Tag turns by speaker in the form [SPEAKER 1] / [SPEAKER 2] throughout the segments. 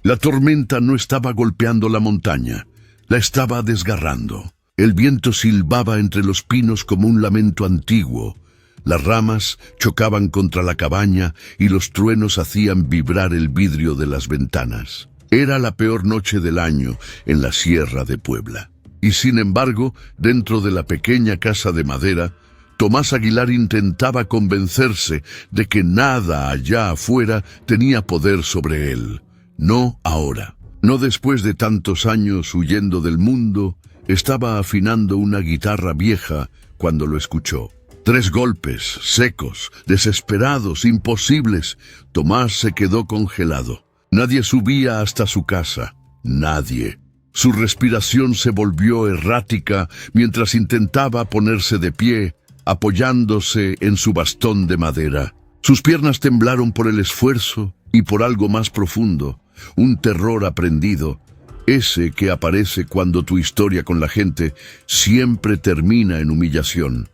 [SPEAKER 1] La tormenta no estaba golpeando la montaña, la estaba desgarrando. El viento silbaba entre los pinos como un lamento antiguo. Las ramas chocaban contra la cabaña y los truenos hacían vibrar el vidrio de las ventanas. Era la peor noche del año en la Sierra de Puebla. Y sin embargo, dentro de la pequeña casa de madera, Tomás Aguilar intentaba convencerse de que nada allá afuera tenía poder sobre él. No ahora. No después de tantos años huyendo del mundo. Estaba afinando una guitarra vieja cuando lo escuchó. 3 golpes, secos, desesperados, imposibles. Tomás se quedó congelado. Nadie subía hasta su casa. Nadie. Su respiración se volvió errática mientras intentaba ponerse de pie, apoyándose en su bastón de madera. Sus piernas temblaron por el esfuerzo y por algo más profundo, un terror aprendido, ese que aparece cuando tu historia con la gente siempre termina en humillación.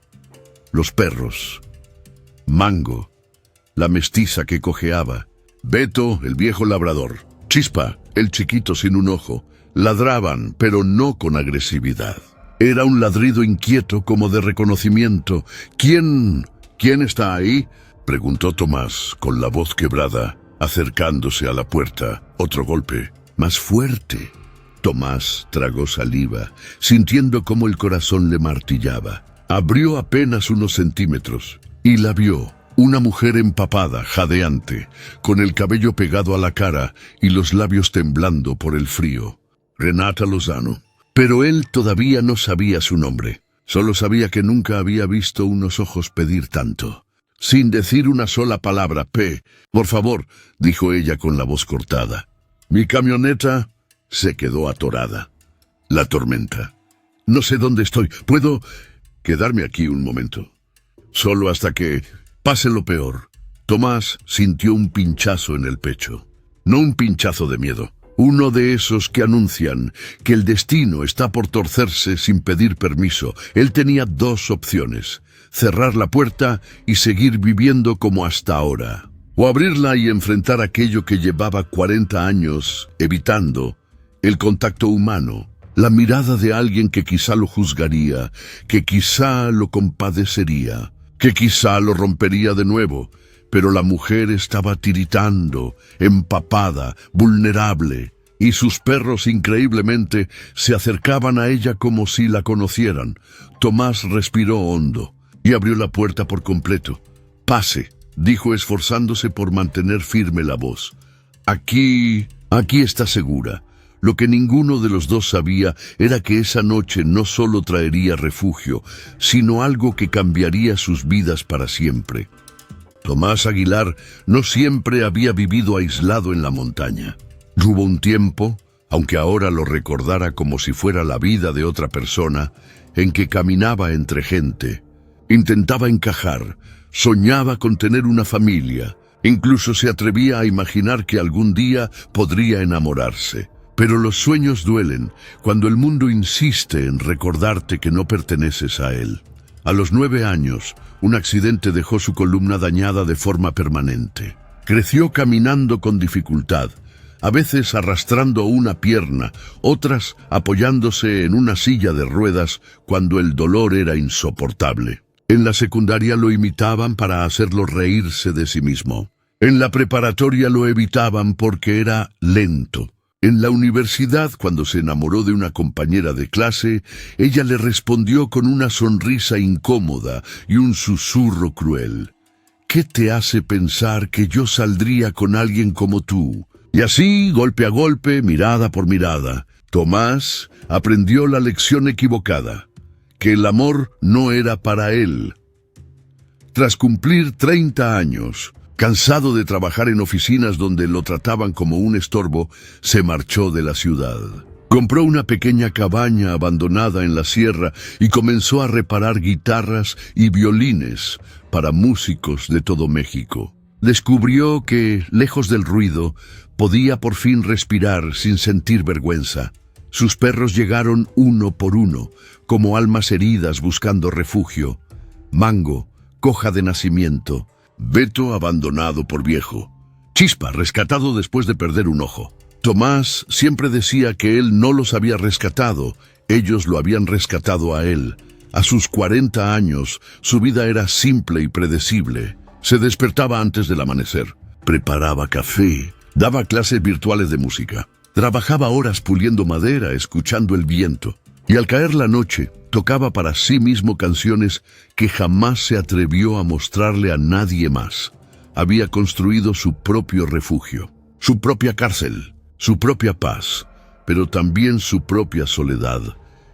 [SPEAKER 1] Los perros. Mango, la mestiza que cojeaba. Beto, el viejo labrador. Chispa, el chiquito sin un ojo. Ladraban, pero no con agresividad. Era un ladrido inquieto como de reconocimiento. ¿Quién está ahí?, preguntó Tomás con la voz quebrada, acercándose a la puerta. Otro golpe, más fuerte. Tomás tragó saliva, sintiendo cómo el corazón le martillaba. Abrió apenas unos centímetros y la vio. Una mujer empapada, jadeante, con el cabello pegado a la cara y los labios temblando por el frío. Renata Lozano. Pero él todavía no sabía su nombre. Solo sabía que nunca había visto unos ojos pedir tanto. Sin decir una sola palabra, por favor, dijo ella con la voz cortada. Mi camioneta se quedó atorada. La tormenta. No sé dónde estoy. ¿Puedo quedarme aquí un momento? Solo hasta que pase lo peor. Tomás sintió un pinchazo en el pecho. No un pinchazo de miedo. Uno de esos que anuncian que el destino está por torcerse sin pedir permiso. Él tenía 2 opciones: cerrar la puerta y seguir viviendo como hasta ahora, o abrirla y enfrentar aquello que llevaba 40 años evitando: el contacto humano, la mirada de alguien que quizá lo juzgaría, que quizá lo compadecería, que quizá lo rompería de nuevo. Pero la mujer estaba tiritando, empapada, vulnerable, y sus perros increíblemente se acercaban a ella como si la conocieran. Tomás respiró hondo y abrió la puerta por completo. Pase, dijo esforzándose por mantener firme la voz. Aquí está segura. Lo que ninguno de los dos sabía era que esa noche no solo traería refugio, sino algo que cambiaría sus vidas para siempre. Tomás Aguilar no siempre había vivido aislado en la montaña. Hubo un tiempo, aunque ahora lo recordara como si fuera la vida de otra persona, en que caminaba entre gente, intentaba encajar, soñaba con tener una familia, incluso se atrevía a imaginar que algún día podría enamorarse. Pero los sueños duelen cuando el mundo insiste en recordarte que no perteneces a él. A los 9 años, un accidente dejó su columna dañada de forma permanente. Creció caminando con dificultad, a veces arrastrando una pierna, otras apoyándose en una silla de ruedas cuando el dolor era insoportable. En la secundaria lo imitaban para hacerlo reírse de sí mismo. En la preparatoria lo evitaban porque era lento. En la universidad, cuando se enamoró de una compañera de clase, ella le respondió con una sonrisa incómoda y un susurro cruel. ¿Qué te hace pensar que yo saldría con alguien como tú? Y así, golpe a golpe, mirada por mirada, Tomás aprendió la lección equivocada, que el amor no era para él. Tras cumplir 30 años, cansado de trabajar en oficinas donde lo trataban como un estorbo, se marchó de la ciudad. Compró una pequeña cabaña abandonada en la sierra y comenzó a reparar guitarras y violines para músicos de todo México. Descubrió que, lejos del ruido, podía por fin respirar sin sentir vergüenza. Sus perros llegaron uno por uno, como almas heridas buscando refugio. Mango, coja de nacimiento. Beto, abandonado por viejo. Chispa, rescatado después de perder un ojo. Tomás siempre decía que él no los había rescatado, ellos lo habían rescatado a él. A sus 40 años, su vida era simple y predecible. Se despertaba antes del amanecer, preparaba café, daba clases virtuales de música, trabajaba horas puliendo madera, escuchando el viento, y al caer la noche, tocaba para sí mismo canciones que jamás se atrevió a mostrarle a nadie más. Había construido su propio refugio, su propia cárcel, su propia paz, pero también su propia soledad.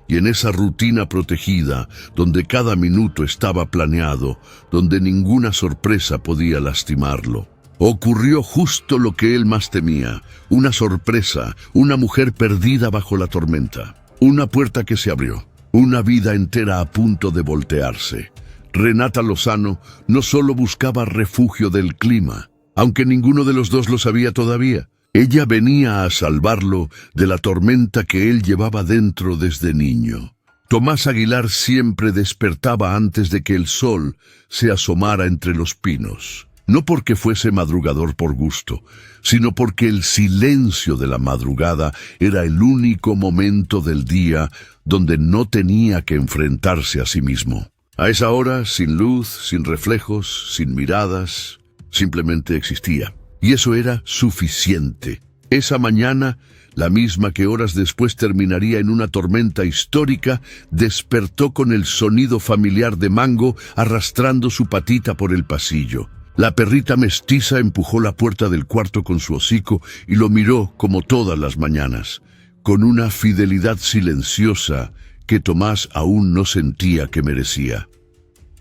[SPEAKER 1] Y en esa rutina protegida, donde cada minuto estaba planeado, donde ninguna sorpresa podía lastimarlo, ocurrió justo lo que él más temía, una sorpresa, una mujer perdida bajo la tormenta, una puerta que se abrió, una vida entera a punto de voltearse. Renata Lozano no solo buscaba refugio del clima, aunque ninguno de los dos lo sabía todavía. Ella venía a salvarlo de la tormenta que él llevaba dentro desde niño. Tomás Aguilar siempre despertaba antes de que el sol se asomara entre los pinos. No porque fuese madrugador por gusto, sino porque el silencio de la madrugada era el único momento del día donde no tenía que enfrentarse a sí mismo. A esa hora, sin luz, sin reflejos, sin miradas, simplemente existía. Y eso era suficiente. Esa mañana, la misma que horas después terminaría en una tormenta histórica, despertó con el sonido familiar de Mango arrastrando su patita por el pasillo. La perrita mestiza empujó la puerta del cuarto con su hocico y lo miró como todas las mañanas, con una fidelidad silenciosa que Tomás aún no sentía que merecía.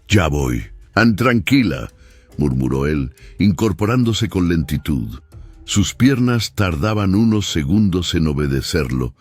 [SPEAKER 1] «Ya voy. Tranquila», murmuró él, incorporándose con lentitud. Sus piernas tardaban unos segundos en obedecerlo,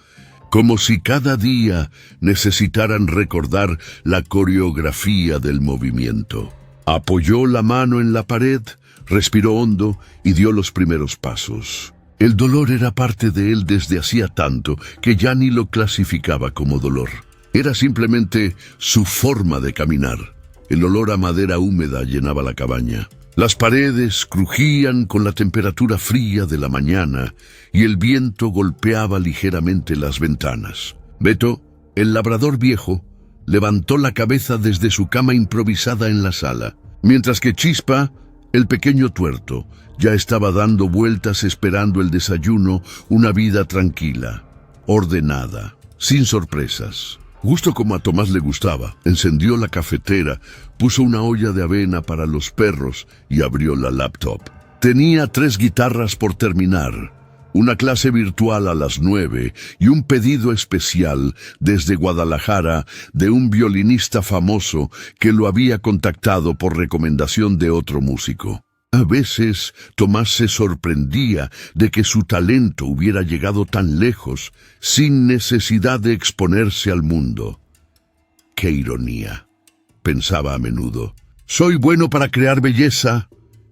[SPEAKER 1] como si cada día necesitaran recordar la coreografía del movimiento. Apoyó la mano en la pared, respiró hondo y dio los primeros pasos. El dolor era parte de él desde hacía tanto que ya ni lo clasificaba como dolor. Era simplemente su forma de caminar. El olor a madera húmeda llenaba la cabaña. Las paredes crujían con la temperatura fría de la mañana y el viento golpeaba ligeramente las ventanas. Beto, el labrador viejo, levantó la cabeza desde su cama improvisada en la sala, mientras que Chispa, el pequeño tuerto, ya estaba dando vueltas esperando el desayuno, una vida tranquila, ordenada, sin sorpresas. Justo como a Tomás le gustaba, encendió la cafetera, puso una olla de avena para los perros y abrió la laptop. Tenía 3 guitarras por terminar, una clase virtual a las 9 y un pedido especial desde Guadalajara de un violinista famoso que lo había contactado por recomendación de otro músico. A veces Tomás se sorprendía de que su talento hubiera llegado tan lejos sin necesidad de exponerse al mundo. ¡Qué ironía!, pensaba a menudo. Soy bueno para crear belleza,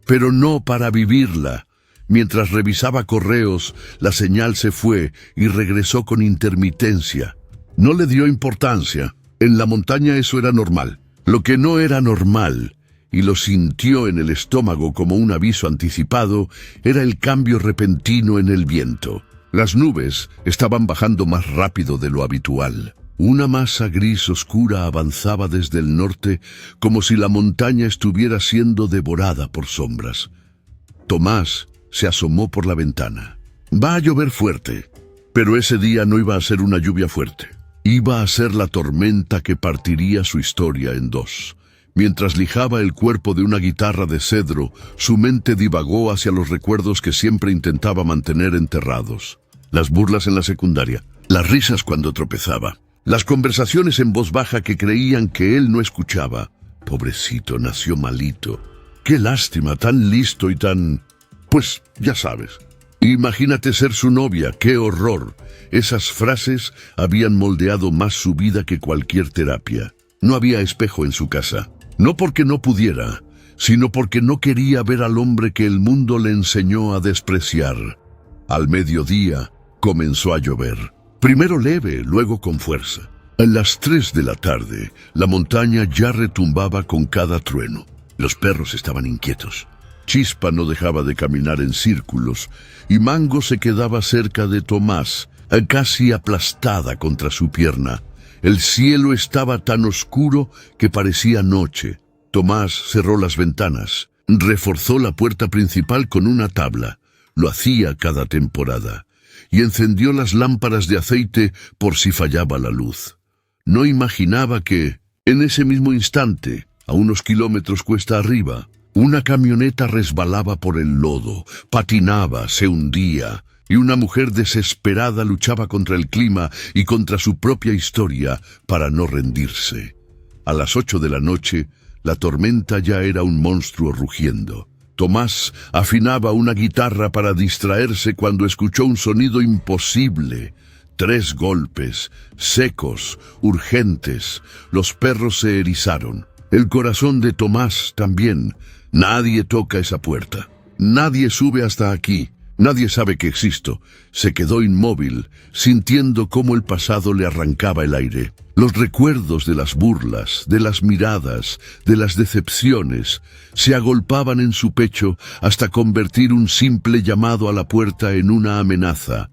[SPEAKER 1] pero no para vivirla. Mientras revisaba correos, la señal se fue y regresó con intermitencia. No le dio importancia. En la montaña eso era normal. Lo que no era normal, y lo sintió en el estómago como un aviso anticipado, era el cambio repentino en el viento. Las nubes estaban bajando más rápido de lo habitual. Una masa gris oscura avanzaba desde el norte como si la montaña estuviera siendo devorada por sombras. Tomás se asomó por la ventana. Va a llover fuerte, pero ese día no iba a ser una lluvia fuerte. Iba a ser la tormenta que partiría su historia en 2. Mientras lijaba el cuerpo de una guitarra de cedro, su mente divagó hacia los recuerdos que siempre intentaba mantener enterrados. Las burlas en la secundaria, las risas cuando tropezaba, las conversaciones en voz baja que creían que él no escuchaba. Pobrecito, nació malito. Qué lástima, tan listo y tan... Pues, ya sabes. Imagínate ser su novia, qué horror. Esas frases habían moldeado más su vida que cualquier terapia. No había espejo en su casa. No porque no pudiera, sino porque no quería ver al hombre que el mundo le enseñó a despreciar. Al mediodía comenzó a llover. Primero leve, luego con fuerza. A las 3 de la tarde, la montaña ya retumbaba con cada trueno. Los perros estaban inquietos. Chispa no dejaba de caminar en círculos, y Mango se quedaba cerca de Tomás, casi aplastada contra su pierna. El cielo estaba tan oscuro que parecía noche. Tomás cerró las ventanas, reforzó la puerta principal con una tabla. Lo hacía cada temporada. Y encendió las lámparas de aceite por si fallaba la luz. No imaginaba que, en ese mismo instante, a unos kilómetros cuesta arriba, una camioneta resbalaba por el lodo, patinaba, se hundía, y una mujer desesperada luchaba contra el clima y contra su propia historia para no rendirse. A las 8 de la noche, la tormenta ya era un monstruo rugiendo. Tomás afinaba una guitarra para distraerse cuando escuchó un sonido imposible. 3 golpes, secos, urgentes. Los perros se erizaron. El corazón de Tomás también. Nadie toca esa puerta. Nadie sube hasta aquí. Nadie sabe que existo. Se quedó inmóvil, sintiendo cómo el pasado le arrancaba el aire. Los recuerdos de las burlas, de las miradas, de las decepciones, se agolpaban en su pecho hasta convertir un simple llamado a la puerta en una amenaza.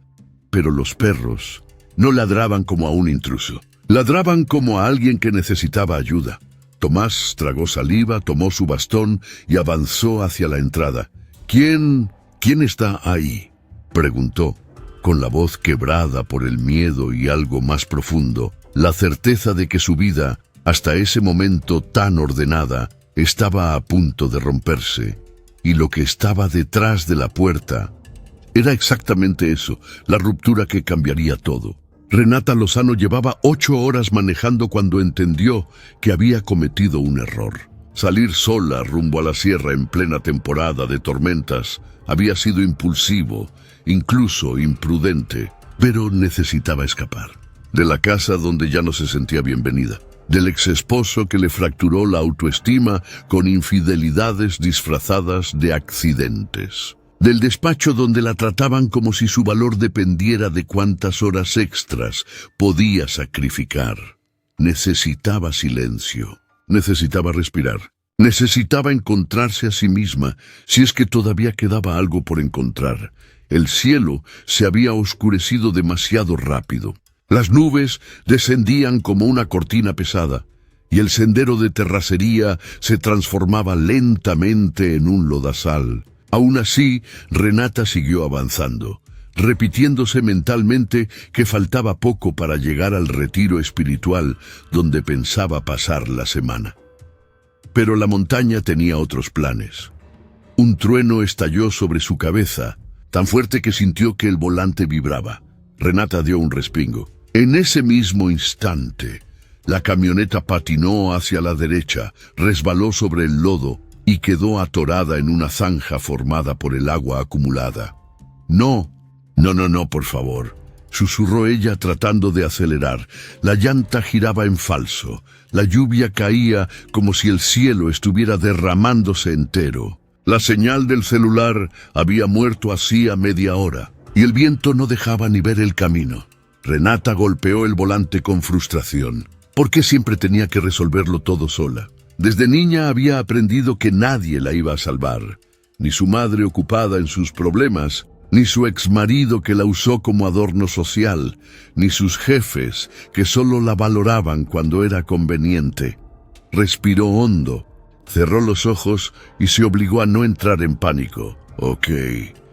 [SPEAKER 1] Pero los perros no ladraban como a un intruso. Ladraban como a alguien que necesitaba ayuda. Tomás tragó saliva, tomó su bastón y avanzó hacia la entrada. ¿Quién está ahí?, preguntó, con la voz quebrada por el miedo y algo más profundo, la certeza de que su vida, hasta ese momento tan ordenada, estaba a punto de romperse, y lo que estaba detrás de la puerta era exactamente eso, la ruptura que cambiaría todo. Renata Lozano llevaba 8 horas manejando cuando entendió que había cometido un error. Salir sola rumbo a la sierra en plena temporada de tormentas había sido impulsivo, incluso imprudente, pero necesitaba escapar. De la casa donde ya no se sentía bienvenida, del exesposo que le fracturó la autoestima con infidelidades disfrazadas de accidentes, del despacho donde la trataban como si su valor dependiera de cuántas horas extras podía sacrificar. Necesitaba silencio, necesitaba respirar. Necesitaba encontrarse a sí misma, si es que todavía quedaba algo por encontrar. El cielo se había oscurecido demasiado rápido. Las nubes descendían como una cortina pesada, y el sendero de terracería se transformaba lentamente en un lodazal. Aún así, Renata siguió avanzando, repitiéndose mentalmente que faltaba poco para llegar al retiro espiritual donde pensaba pasar la semana. Pero la montaña tenía otros planes. Un trueno estalló sobre su cabeza, tan fuerte que sintió que el volante vibraba. Renata dio un respingo. En ese mismo instante, la camioneta patinó hacia la derecha, resbaló sobre el lodo y quedó atorada en una zanja formada por el agua acumulada. No, por favor, susurró ella tratando de acelerar. La llanta giraba en falso. La lluvia caía como si el cielo estuviera derramándose entero. La señal del celular había muerto hacía media hora, y el viento no dejaba ni ver el camino. Renata golpeó el volante con frustración. ¿Por qué siempre tenía que resolverlo todo sola? Desde niña había aprendido que nadie la iba a salvar. Ni su madre ocupada en sus problemas, ni su exmarido que la usó como adorno social, ni sus jefes que solo la valoraban cuando era conveniente. Respiró hondo, cerró los ojos y se obligó a no entrar en pánico. Ok,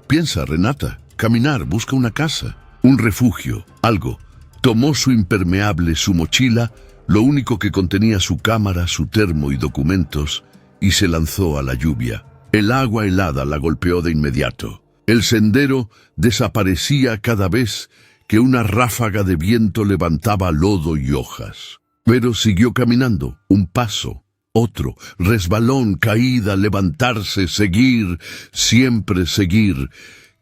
[SPEAKER 1] piensa, Renata, caminar, busca una casa, un refugio, algo. Tomó su impermeable, su mochila, lo único que contenía su cámara, su termo y documentos, y se lanzó a la lluvia. El agua helada la golpeó de inmediato. El sendero desaparecía cada vez que una ráfaga de viento levantaba lodo y hojas. Pero siguió caminando, un paso, otro, resbalón, caída, levantarse, seguir, siempre seguir.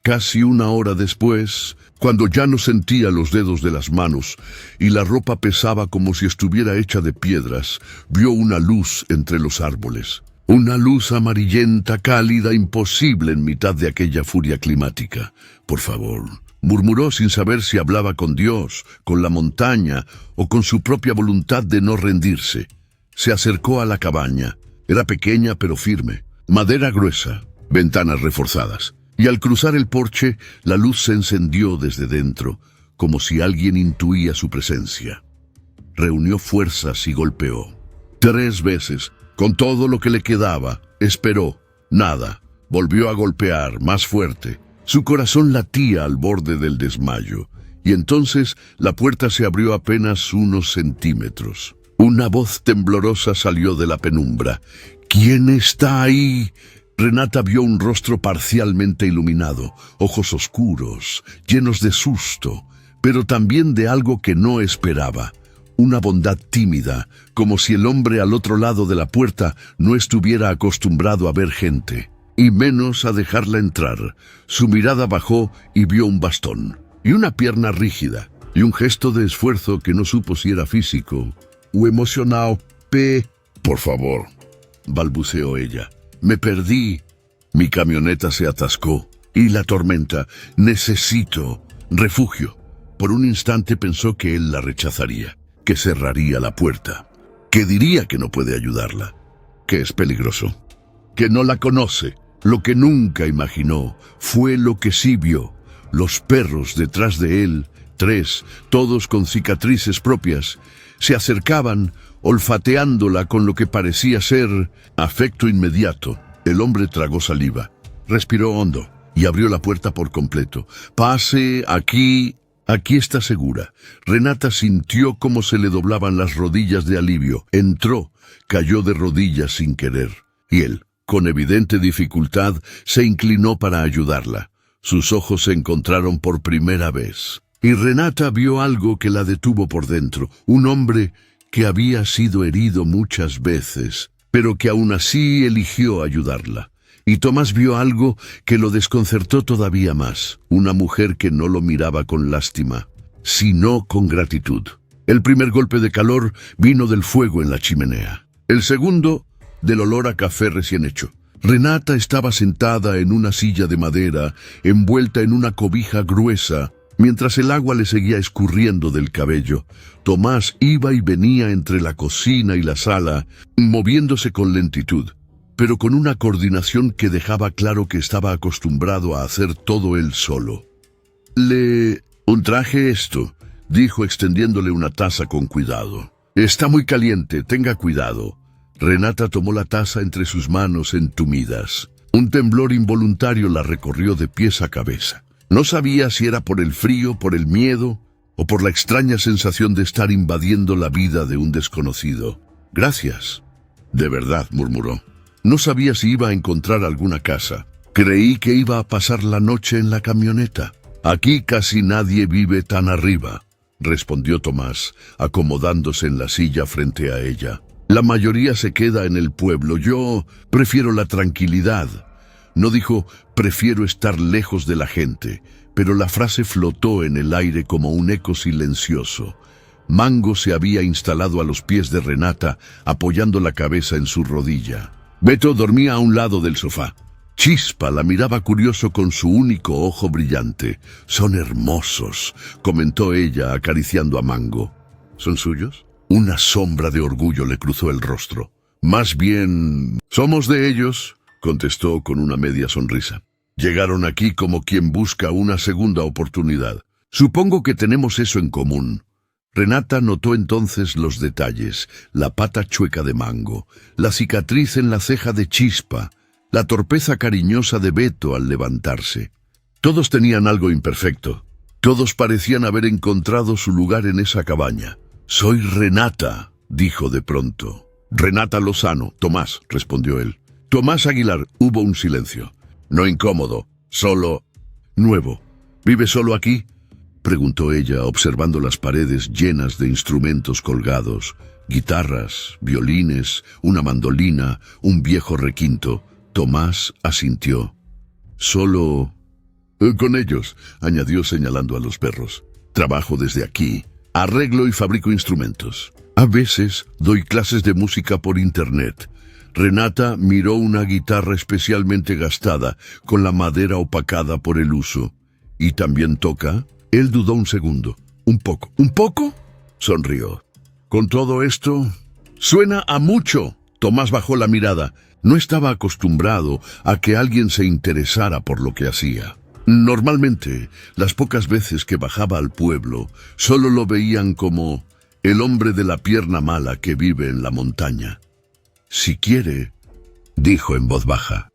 [SPEAKER 1] Casi una hora después, cuando ya no sentía los dedos de las manos y la ropa pesaba como si estuviera hecha de piedras, vio una luz entre los árboles. Una luz amarillenta, cálida, imposible en mitad de aquella furia climática. Por favor, murmuró sin saber si hablaba con Dios, con la montaña o con su propia voluntad de no rendirse. Se acercó a la cabaña. Era pequeña pero firme. Madera gruesa, ventanas reforzadas. Y al cruzar el porche, la luz se encendió desde dentro, como si alguien intuía su presencia. Reunió fuerzas y golpeó. 3 veces, con todo lo que le quedaba, esperó. Nada. Volvió a golpear, más fuerte. Su corazón latía al borde del desmayo, y entonces la puerta se abrió apenas unos centímetros. Una voz temblorosa salió de la penumbra. ¿Quién está ahí? Renata vio un rostro parcialmente iluminado, ojos oscuros, llenos de susto, pero también de algo que no esperaba. Una bondad tímida, como si el hombre al otro lado de la puerta no estuviera acostumbrado a ver gente, y menos a dejarla entrar. Su mirada bajó y vio un bastón, y una pierna rígida, y un gesto de esfuerzo que no supo si era físico o emocional. Por favor, balbuceó ella. Me perdí. Mi camioneta se atascó. Y la tormenta. Necesito refugio. Por un instante pensó que él la rechazaría, que cerraría la puerta, que diría que no puede ayudarla, que es peligroso, que no la conoce. Lo que nunca imaginó fue lo que sí vio. Los perros detrás de él, 3, todos con cicatrices propias, se acercaban, olfateándola con lo que parecía ser afecto inmediato. El hombre tragó saliva, respiró hondo y abrió la puerta por completo. Pase, aquí está segura. Renata sintió cómo se le doblaban las rodillas de alivio. Entró, cayó de rodillas sin querer, y él, con evidente dificultad, se inclinó para ayudarla. Sus ojos se encontraron por primera vez, y Renata vio algo que la detuvo por dentro. Un hombre que había sido herido muchas veces, pero que aún así eligió ayudarla. Y Tomás vio algo que lo desconcertó todavía más. Una mujer que no lo miraba con lástima, sino con gratitud. El primer golpe de calor vino del fuego en la chimenea. El segundo, del olor a café recién hecho. Renata estaba sentada en una silla de madera, envuelta en una cobija gruesa, mientras el agua le seguía escurriendo del cabello. Tomás iba y venía entre la cocina y la sala, moviéndose con lentitud, pero con una coordinación que dejaba claro que estaba acostumbrado a hacer todo él solo. Traje esto, dijo extendiéndole una taza con cuidado. Está muy caliente, tenga cuidado. Renata tomó la taza entre sus manos entumidas. Un temblor involuntario la recorrió de pies a cabeza. No sabía si era por el frío, por el miedo, o por la extraña sensación de estar invadiendo la vida de un desconocido. Gracias. De verdad, murmuró. No sabía si iba a encontrar alguna casa. Creí que iba a pasar la noche en la camioneta. Aquí casi nadie vive tan arriba, respondió Tomás, acomodándose en la silla frente a ella. La mayoría se queda en el pueblo. Yo prefiero la tranquilidad. No dijo, prefiero estar lejos de la gente, pero la frase flotó en el aire como un eco silencioso. Mango se había instalado a los pies de Renata, apoyando la cabeza en su rodilla. Beto dormía a un lado del sofá. Chispa la miraba curioso con su único ojo brillante. Son hermosos, comentó ella, acariciando a Mango. ¿Son suyos? Una sombra de orgullo le cruzó el rostro. Más bien, somos de ellos, contestó con una media sonrisa. Llegaron aquí como quien busca una segunda oportunidad. Supongo que tenemos eso en común. Renata notó entonces los detalles: la pata chueca de Mango, la cicatriz en la ceja de Chispa, la torpeza cariñosa de Beto al levantarse. Todos tenían algo imperfecto. Todos parecían haber encontrado su lugar en esa cabaña. Soy Renata, dijo de pronto. Renata Lozano, Tomás, respondió él. Tomás Aguilar. Hubo un silencio. No incómodo, solo nuevo. ¿Vive solo aquí?, preguntó ella, observando las paredes llenas de instrumentos colgados, guitarras, violines, una mandolina, un viejo requinto. Tomás asintió. Solo con ellos, añadió señalando a los perros. Trabajo desde aquí. Arreglo y fabrico instrumentos. A veces doy clases de música por internet. Renata miró una guitarra especialmente gastada, con la madera opacada por el uso. ¿Y también toca? Él dudó un segundo. Un poco. ¿Un poco? Sonrió. Con todo esto, suena a mucho. Tomás bajó la mirada. No estaba acostumbrado a que alguien se interesara por lo que hacía. Normalmente, las pocas veces que bajaba al pueblo, solo lo veían como el hombre de la pierna mala que vive en la montaña. «Si quiere», dijo en voz baja,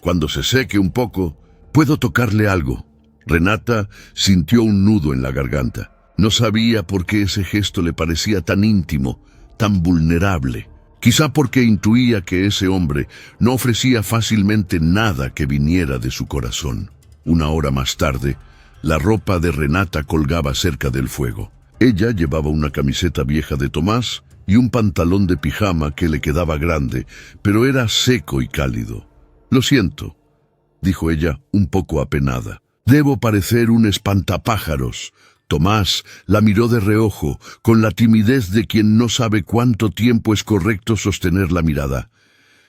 [SPEAKER 1] «cuando se seque un poco, puedo tocarle algo». Renata sintió un nudo en la garganta. No sabía por qué ese gesto le parecía tan íntimo, tan vulnerable. Quizá porque intuía que ese hombre no ofrecía fácilmente nada que viniera de su corazón. Una hora más tarde, la ropa de Renata colgaba cerca del fuego. Ella llevaba una camiseta vieja de Tomás y un pantalón de pijama que le quedaba grande, pero era seco y cálido. «Lo siento», dijo ella, un poco apenada. «Debo parecer un espantapájaros». Tomás la miró de reojo, con la timidez de quien no sabe cuánto tiempo es correcto sostener la mirada.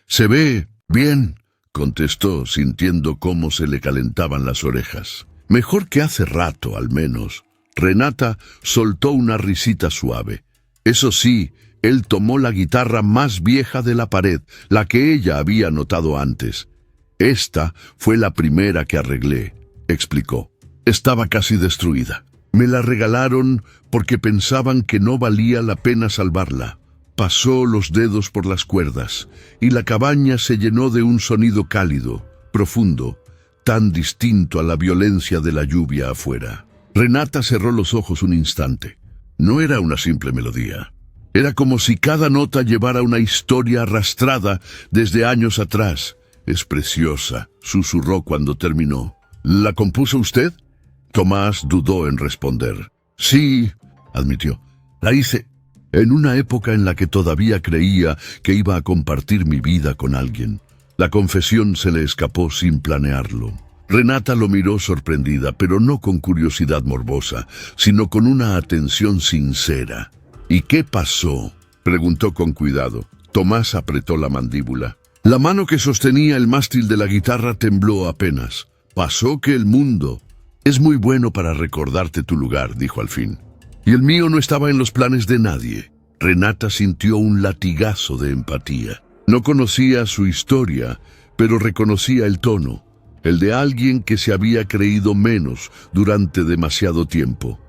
[SPEAKER 1] «Se ve bien», contestó, sintiendo cómo se le calentaban las orejas. «Mejor que hace rato, al menos». Renata soltó una risita suave. Eso sí, él tomó la guitarra más vieja de la pared, la que ella había notado antes. «Esta fue la primera que arreglé», explicó. «Estaba casi destruida. Me la regalaron porque pensaban que no valía la pena salvarla». Pasó los dedos por las cuerdas y la cabaña se llenó de un sonido cálido, profundo, tan distinto a la violencia de la lluvia afuera. Renata cerró los ojos un instante. No era una simple melodía. Era como si cada nota llevara una historia arrastrada desde años atrás. «Es preciosa», susurró cuando terminó. «¿La compuso usted?» Tomás dudó en responder. «Sí», admitió. «La hice en una época en la que todavía creía que iba a compartir mi vida con alguien». La confesión se le escapó sin planearlo. Renata lo miró sorprendida, pero no con curiosidad morbosa, sino con una atención sincera. «¿Y qué pasó?», preguntó con cuidado. Tomás apretó la mandíbula. La mano que sostenía el mástil de la guitarra tembló apenas. «Pasó que el mundo es muy bueno para recordarte tu lugar», dijo al fin. «Y el mío no estaba en los planes de nadie». Renata sintió un latigazo de empatía. No conocía su historia, pero reconocía el tono, el de alguien que se había creído menos durante demasiado tiempo.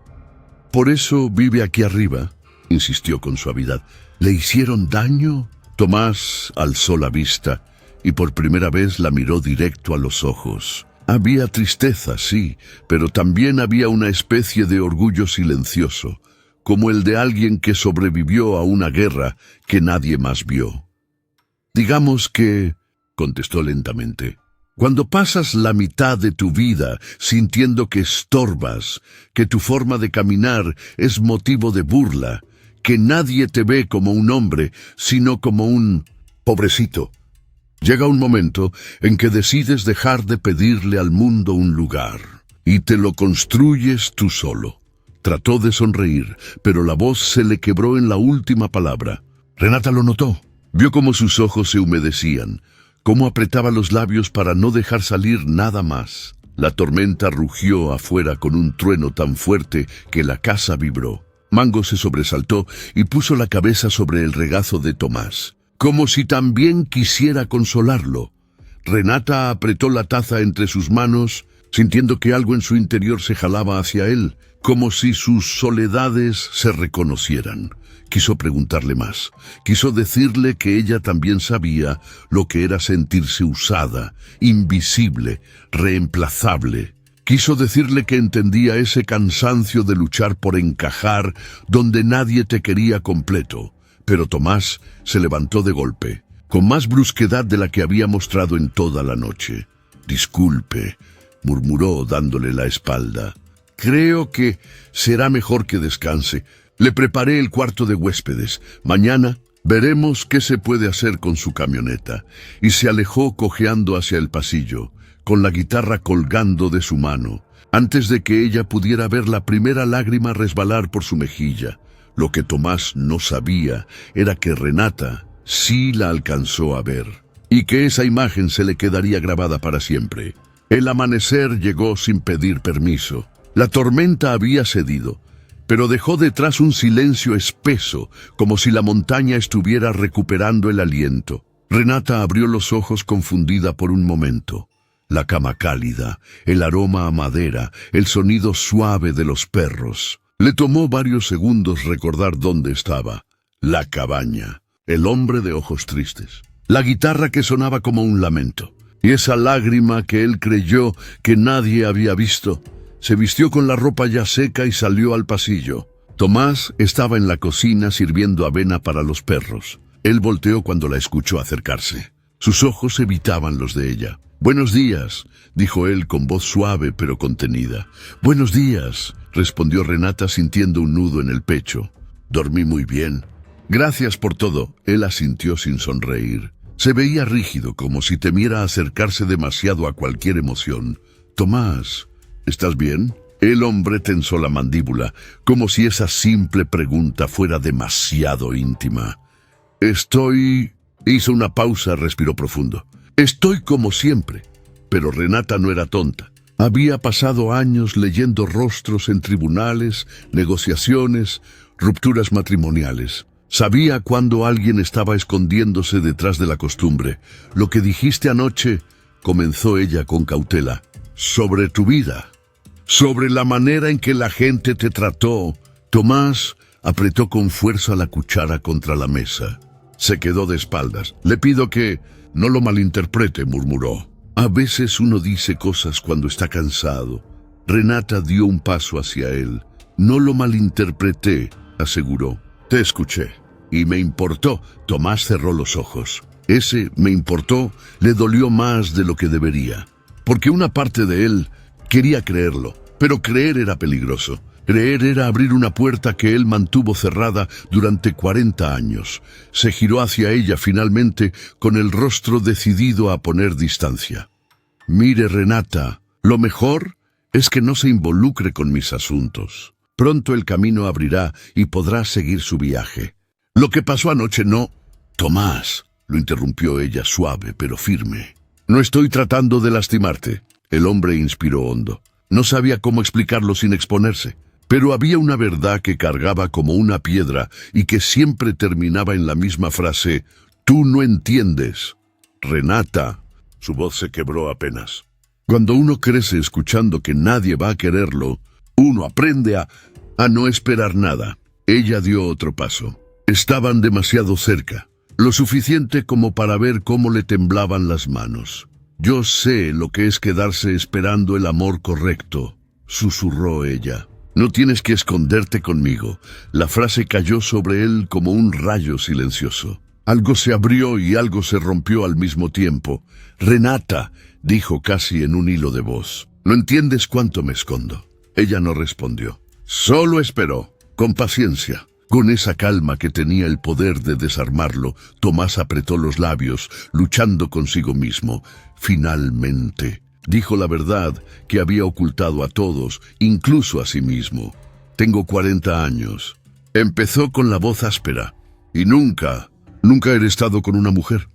[SPEAKER 1] «Por eso vive aquí arriba», insistió con suavidad. «¿Le hicieron daño?». Tomás alzó la vista y por primera vez la miró directo a los ojos. Había tristeza, sí, pero también había una especie de orgullo silencioso, como el de alguien que sobrevivió a una guerra que nadie más vio. «Digamos que», contestó lentamente, «cuando pasas la mitad de tu vida sintiendo que estorbas, que tu forma de caminar es motivo de burla, que nadie te ve como un hombre, sino como un pobrecito, llega un momento en que decides dejar de pedirle al mundo un lugar y te lo construyes tú solo». Trató de sonreír, pero la voz se le quebró en la última palabra. Renata lo notó. Vio cómo sus ojos se humedecían, cómo apretaba los labios para no dejar salir nada más. La tormenta rugió afuera con un trueno tan fuerte que la casa vibró. Mango se sobresaltó y puso la cabeza sobre el regazo de Tomás, como si también quisiera consolarlo. Renata apretó la taza entre sus manos, sintiendo que algo en su interior se jalaba hacia él, como si sus soledades se reconocieran. Quiso preguntarle más. Quiso decirle que ella también sabía lo que era sentirse usada, invisible, reemplazable. Quiso decirle que entendía ese cansancio de luchar por encajar donde nadie te quería completo. Pero Tomás se levantó de golpe, con más brusquedad de la que había mostrado en toda la noche. «Disculpe», murmuró dándole la espalda. «Creo que será mejor que descanse. Le preparé el cuarto de huéspedes. Mañana veremos qué se puede hacer con su camioneta». Y se alejó cojeando hacia el pasillo, con la guitarra colgando de su mano, antes de que ella pudiera ver la primera lágrima resbalar por su mejilla. Lo que Tomás no sabía era que Renata sí la alcanzó a ver, y que esa imagen se le quedaría grabada para siempre. El amanecer llegó sin pedir permiso. La tormenta había cedido, pero dejó detrás un silencio espeso, como si la montaña estuviera recuperando el aliento. Renata abrió los ojos confundida por un momento. La cama cálida, el aroma a madera, el sonido suave de los perros. Le tomó varios segundos recordar dónde estaba. La cabaña, el hombre de ojos tristes, la guitarra que sonaba como un lamento, y esa lágrima que él creyó que nadie había visto. Se vistió con la ropa ya seca y salió al pasillo. Tomás estaba en la cocina sirviendo avena para los perros. Él volteó cuando la escuchó acercarse. Sus ojos evitaban los de ella. «Buenos días», dijo él con voz suave pero contenida. «Buenos días», respondió Renata sintiendo un nudo en el pecho. «Dormí muy bien». «Gracias por todo», él asintió sin sonreír. Se veía rígido, como si temiera acercarse demasiado a cualquier emoción. «Tomás, ¿estás bien?» El hombre tensó la mandíbula, como si esa simple pregunta fuera demasiado íntima. «Estoy...» Hizo una pausa, respiró profundo. «Estoy como siempre». Pero Renata no era tonta. Había pasado años leyendo rostros en tribunales, negociaciones, rupturas matrimoniales. Sabía cuando alguien estaba escondiéndose detrás de la costumbre. «Lo que dijiste anoche», comenzó ella con cautela, «sobre tu vida, sobre la manera en que la gente te trató». Tomás apretó con fuerza la cuchara contra la mesa. Se quedó de espaldas. «Le pido que no lo malinterprete», murmuró. «A veces uno dice cosas cuando está cansado». Renata dio un paso hacia él. «No lo malinterpreté», aseguró. «Te escuché. Y me importó». Tomás cerró los ojos. Ese «me importó» le dolió más de lo que debería. Porque una parte de él quería creerlo. Pero creer era peligroso. Creer era abrir una puerta que él mantuvo cerrada durante 40 años. Se giró hacia ella finalmente con el rostro decidido a poner distancia. «Mire, Renata, lo mejor es que no se involucre con mis asuntos. Pronto el camino abrirá y podrá seguir su viaje. Lo que pasó anoche no...» «Tomás», lo interrumpió ella suave pero firme. «No estoy tratando de lastimarte». El hombre inspiró hondo. No sabía cómo explicarlo sin exponerse. Pero había una verdad que cargaba como una piedra y que siempre terminaba en la misma frase: «Tú no entiendes». «Renata», su voz se quebró apenas. Cuando uno crece escuchando que nadie va a quererlo, uno aprende a no esperar nada. Ella dio otro paso. Estaban demasiado cerca, lo suficiente como para ver cómo le temblaban las manos. «Yo sé lo que es quedarse esperando el amor correcto», susurró ella. «No tienes que esconderte conmigo». La frase cayó sobre él como un rayo silencioso. Algo se abrió y algo se rompió al mismo tiempo. «Renata», dijo casi en un hilo de voz, «no entiendes cuánto me escondo». Ella no respondió. Solo esperó, con paciencia. Con esa calma que tenía el poder de desarmarlo, Tomás apretó los labios, luchando consigo mismo. Finalmente dijo la verdad que había ocultado a todos, incluso a sí mismo. «Tengo 40 años». Empezó con la voz áspera. «Y nunca he estado con una mujer».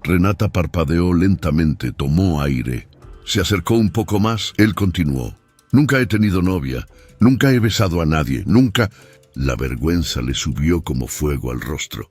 [SPEAKER 1] Renata parpadeó lentamente, tomó aire. Se acercó un poco más, él continuó. «Nunca he tenido novia, nunca he besado a nadie, nunca...» La vergüenza le subió como fuego al rostro.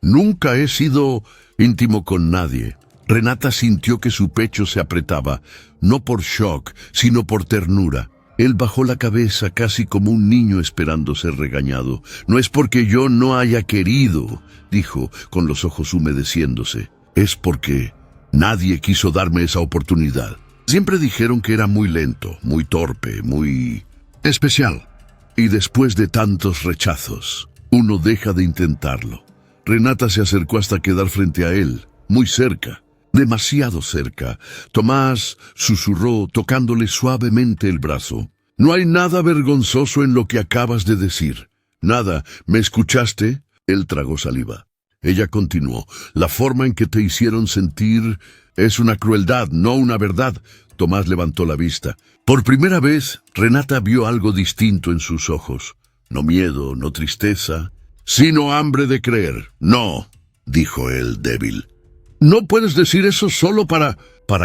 [SPEAKER 1] «Nunca he sido íntimo con nadie». Renata sintió que su pecho se apretaba, no por shock, sino por ternura. Él bajó la cabeza casi como un niño esperando ser regañado. «No es porque yo no haya querido», dijo, con los ojos humedeciéndose. «Es porque nadie quiso darme esa oportunidad. Siempre dijeron que era muy lento, muy torpe, muy especial. Y después de tantos rechazos, uno deja de intentarlo». Renata se acercó hasta quedar frente a él, muy cerca. Demasiado cerca. Tomás susurró, tocándole suavemente el brazo. «No hay nada vergonzoso en lo que acabas de decir. Nada. ¿Me escuchaste?» Él tragó saliva. Ella continuó. «La forma en que te hicieron sentir es una crueldad, no una verdad». Tomás levantó la vista. Por primera vez, Renata vio algo distinto en sus ojos. No miedo, no tristeza, sino hambre de creer. «No», dijo él débil. «No puedes decir eso solo para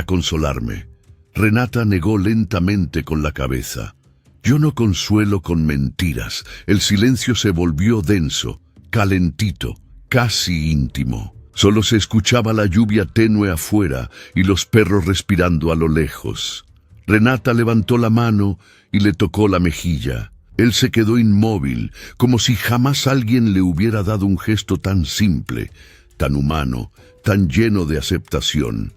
[SPEAKER 1] consolarme». Renata negó lentamente con la cabeza. «Yo no consuelo con mentiras». El silencio se volvió denso, calentito, casi íntimo. Solo se escuchaba la lluvia tenue afuera y los perros respirando a lo lejos. Renata levantó la mano y le tocó la mejilla. Él se quedó inmóvil, como si jamás alguien le hubiera dado un gesto tan simple, tan humano, tan lleno de aceptación.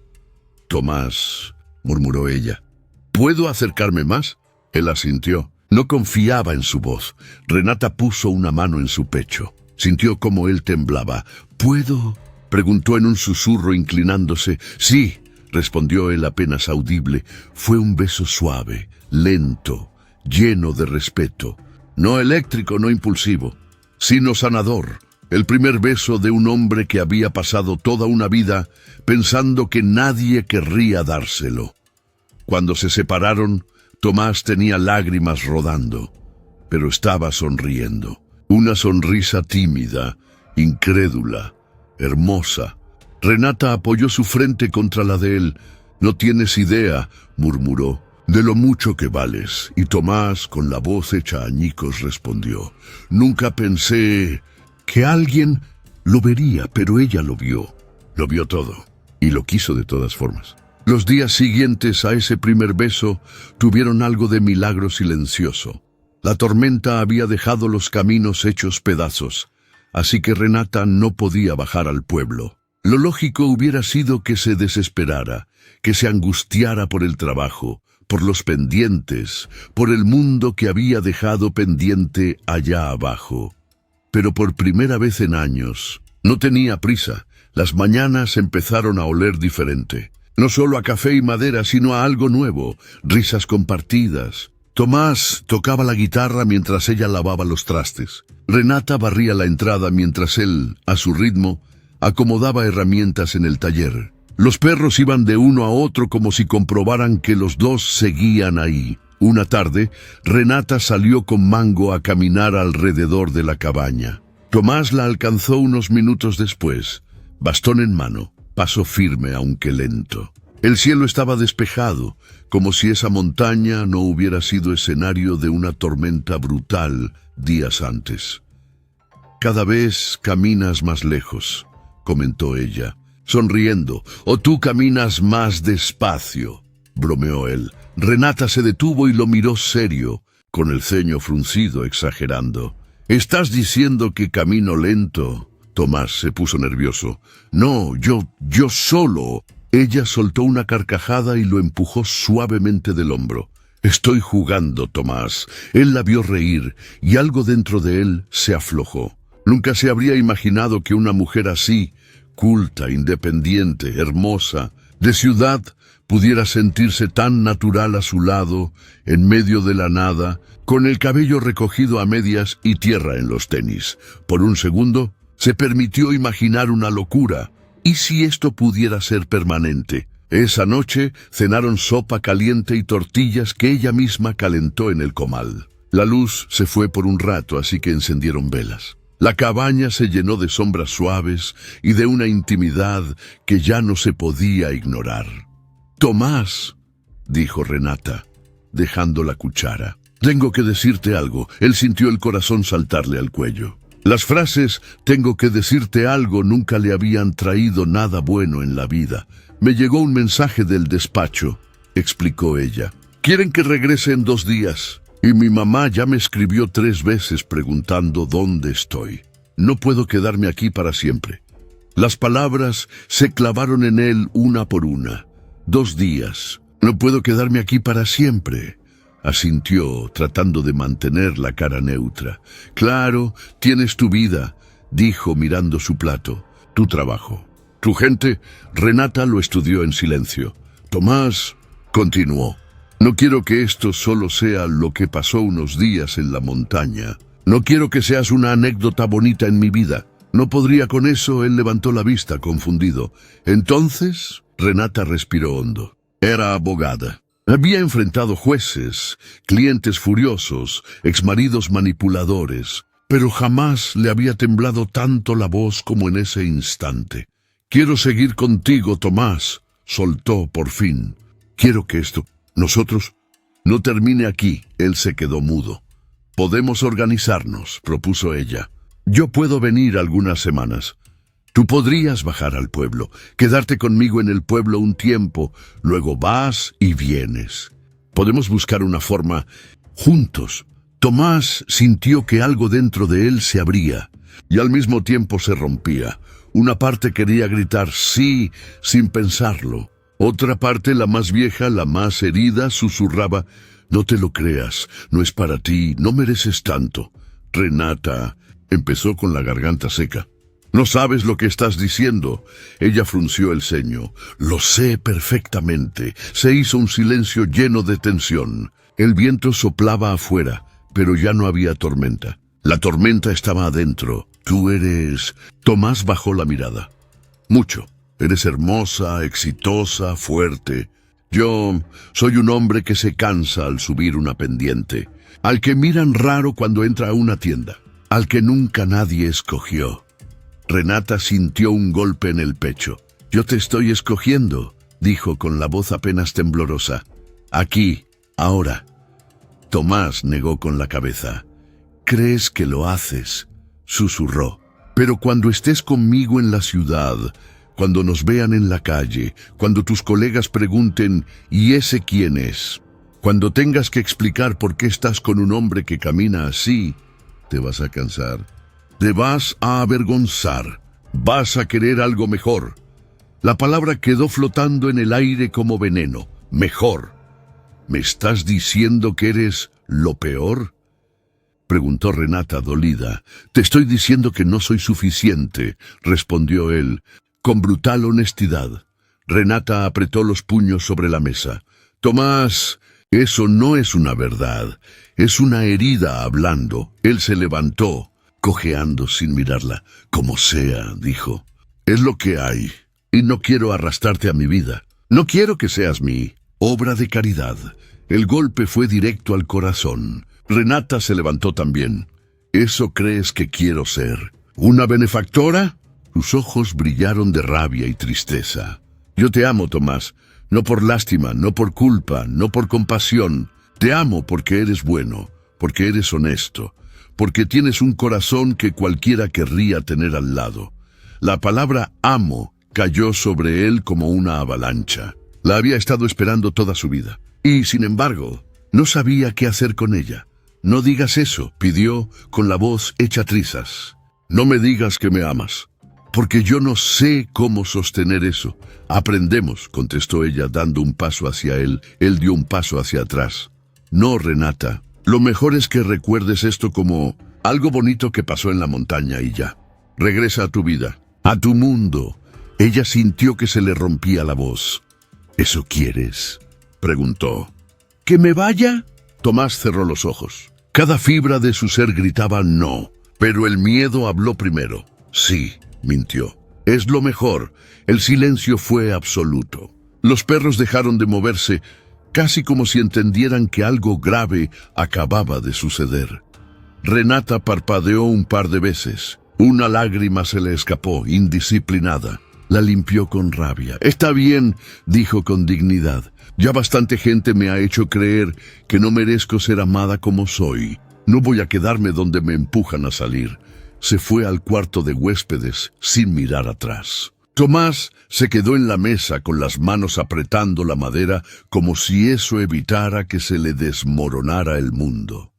[SPEAKER 1] «Tomás», murmuró ella. «¿Puedo acercarme más?» Él asintió. No confiaba en su voz. Renata puso una mano en su pecho. Sintió cómo él temblaba. «¿Puedo?», preguntó en un susurro inclinándose. «Sí», respondió él apenas audible. Fue un beso suave, lento, lleno de respeto. No eléctrico, no impulsivo, sino sanador. El primer beso de un hombre que había pasado toda una vida pensando que nadie querría dárselo. Cuando se separaron, Tomás tenía lágrimas rodando, pero estaba sonriendo. Una sonrisa tímida, incrédula, hermosa. Renata apoyó su frente contra la de él. «No tienes idea», murmuró, «de lo mucho que vales». Y Tomás, con la voz hecha añicos, respondió: «Nunca pensé que alguien lo vería, pero ella lo vio. Lo vio todo, y lo quiso de todas formas». Los días siguientes a ese primer beso tuvieron algo de milagro silencioso. La tormenta había dejado los caminos hechos pedazos, así que Renata no podía bajar al pueblo. Lo lógico hubiera sido que se desesperara, que se angustiara por el trabajo, por los pendientes, por el mundo que había dejado pendiente allá abajo. Pero por primera vez en años, no tenía prisa. Las mañanas empezaron a oler diferente. No solo a café y madera, sino a algo nuevo, risas compartidas. Tomás tocaba la guitarra mientras ella lavaba los trastes. Renata barría la entrada mientras él, a su ritmo, acomodaba herramientas en el taller. Los perros iban de uno a otro como si comprobaran que los dos seguían ahí. Una tarde, Renata salió con Mango a caminar alrededor de la cabaña. Tomás la alcanzó unos minutos después, bastón en mano, paso firme aunque lento. El cielo estaba despejado, como si esa montaña no hubiera sido escenario de una tormenta brutal días antes. «Cada vez caminas más lejos», comentó ella, sonriendo. «O tú caminas más despacio», bromeó él. Renata se detuvo y lo miró serio, con el ceño fruncido, exagerando. «¿Estás diciendo que camino lento?» Tomás se puso nervioso. «No, yo solo». Ella soltó una carcajada y lo empujó suavemente del hombro. «Estoy jugando, Tomás». Él la vio reír y algo dentro de él se aflojó. Nunca se habría imaginado que una mujer así, culta, independiente, hermosa, de ciudad, pudiera sentirse tan natural a su lado, en medio de la nada, con el cabello recogido a medias y tierra en los tenis. Por un segundo, se permitió imaginar una locura. ¿Y si esto pudiera ser permanente? Esa noche cenaron sopa caliente y tortillas que ella misma calentó en el comal. La luz se fue por un rato, así que encendieron velas. La cabaña se llenó de sombras suaves y de una intimidad que ya no se podía ignorar. «Tomás», dijo Renata, dejando la cuchara. «Tengo que decirte algo». Él sintió el corazón saltarle al cuello. Las frases «tengo que decirte algo» nunca le habían traído nada bueno en la vida. «Me llegó un mensaje del despacho», explicó ella. «Quieren que regrese en 2 días. Y mi mamá ya me escribió 3 veces preguntando dónde estoy. No puedo quedarme aquí para siempre». Las palabras se clavaron en él una por una. 2 días. «No puedo quedarme aquí para siempre», asintió, tratando de mantener la cara neutra. «Claro, tienes tu vida», dijo mirando su plato. «Tu trabajo. Tu gente». Renata lo estudió en silencio. «Tomás», continuó, «no quiero que esto solo sea lo que pasó unos días en la montaña. No quiero que seas una anécdota bonita en mi vida. No podría con eso». Él levantó la vista, confundido. «Entonces», Renata respiró hondo. Era abogada. Había enfrentado jueces, clientes furiosos, exmaridos manipuladores, pero jamás le había temblado tanto la voz como en ese instante. «Quiero seguir contigo, Tomás», soltó por fin. «Quiero que nosotros, no termine aquí». Él se quedó mudo. «Podemos organizarnos», propuso ella. «Yo puedo venir algunas semanas». Tú podrías bajar al pueblo, quedarte conmigo en el pueblo un tiempo, luego vas y vienes. Podemos buscar una forma juntos. Tomás sintió que algo dentro de él se abría y al mismo tiempo se rompía. Una parte quería gritar sí sin pensarlo. Otra parte, la más vieja, la más herida, susurraba: no te lo creas, no es para ti, no mereces tanto. Renata empezó con la garganta seca. No sabes lo que estás diciendo. Ella frunció el ceño. Lo sé perfectamente. Se hizo un silencio lleno de tensión. El viento soplaba afuera, pero ya no había tormenta. La tormenta estaba adentro. Tú eres... Tomás bajó la mirada. Mucho. Eres hermosa, exitosa, fuerte. Yo soy un hombre que se cansa al subir una pendiente, al que miran raro cuando entra a una tienda, al que nunca nadie escogió. Renata sintió un golpe en el pecho. Yo te estoy escogiendo, dijo con la voz apenas temblorosa. Aquí, ahora. Tomás negó con la cabeza. ¿Crees que lo haces?, susurró. Pero cuando estés conmigo en la ciudad, cuando nos vean en la calle, cuando tus colegas pregunten ¿y ese quién es?, cuando tengas que explicar por qué estás con un hombre que camina así, te vas a cansar. Te vas a avergonzar. Vas a querer algo mejor. La palabra quedó flotando en el aire como veneno. Mejor. ¿Me estás diciendo que eres lo peor?, preguntó Renata dolida. Te estoy diciendo que no soy suficiente, respondió él, con brutal honestidad. Renata apretó los puños sobre la mesa. Tomás, eso no es una verdad. Es una herida hablando. Él se levantó, cojeando sin mirarla. Como sea, dijo. Es lo que hay, y no quiero arrastrarte a mi vida. No quiero que seas mi obra de caridad. El golpe fue directo al corazón. Renata se levantó también. ¿Eso crees que quiero ser? ¿Una benefactora? Sus ojos brillaron de rabia y tristeza. Yo te amo, Tomás. No por lástima, no por culpa, no por compasión. Te amo porque eres bueno, porque eres honesto, porque tienes un corazón que cualquiera querría tener al lado. La palabra amo cayó sobre él como una avalancha. La había estado esperando toda su vida. Y, sin embargo, no sabía qué hacer con ella. No digas eso, pidió con la voz hecha trizas. No me digas que me amas, porque yo no sé cómo sostener eso. Aprendemos, contestó ella dando un paso hacia él. Él dio un paso hacia atrás. No, Renata, lo mejor es que recuerdes esto como algo bonito que pasó en la montaña y ya. Regresa a tu vida, a tu mundo. Ella sintió que se le rompía la voz. ¿Eso quieres?, preguntó. ¿Que me vaya? Tomás cerró los ojos. Cada fibra de su ser gritaba no, pero el miedo habló primero. Sí, mintió. Es lo mejor. El silencio fue absoluto. Los perros dejaron de moverse, casi como si entendieran que algo grave acababa de suceder. Renata parpadeó un par de veces. Una lágrima se le escapó, indisciplinada. La limpió con rabia. Está bien, dijo con dignidad. Ya bastante gente me ha hecho creer que no merezco ser amada como soy. No voy a quedarme donde me empujan a salir. Se fue al cuarto de huéspedes sin mirar atrás. Tomás se quedó en la mesa con las manos apretando la madera como si eso evitara que se le desmoronara el mundo.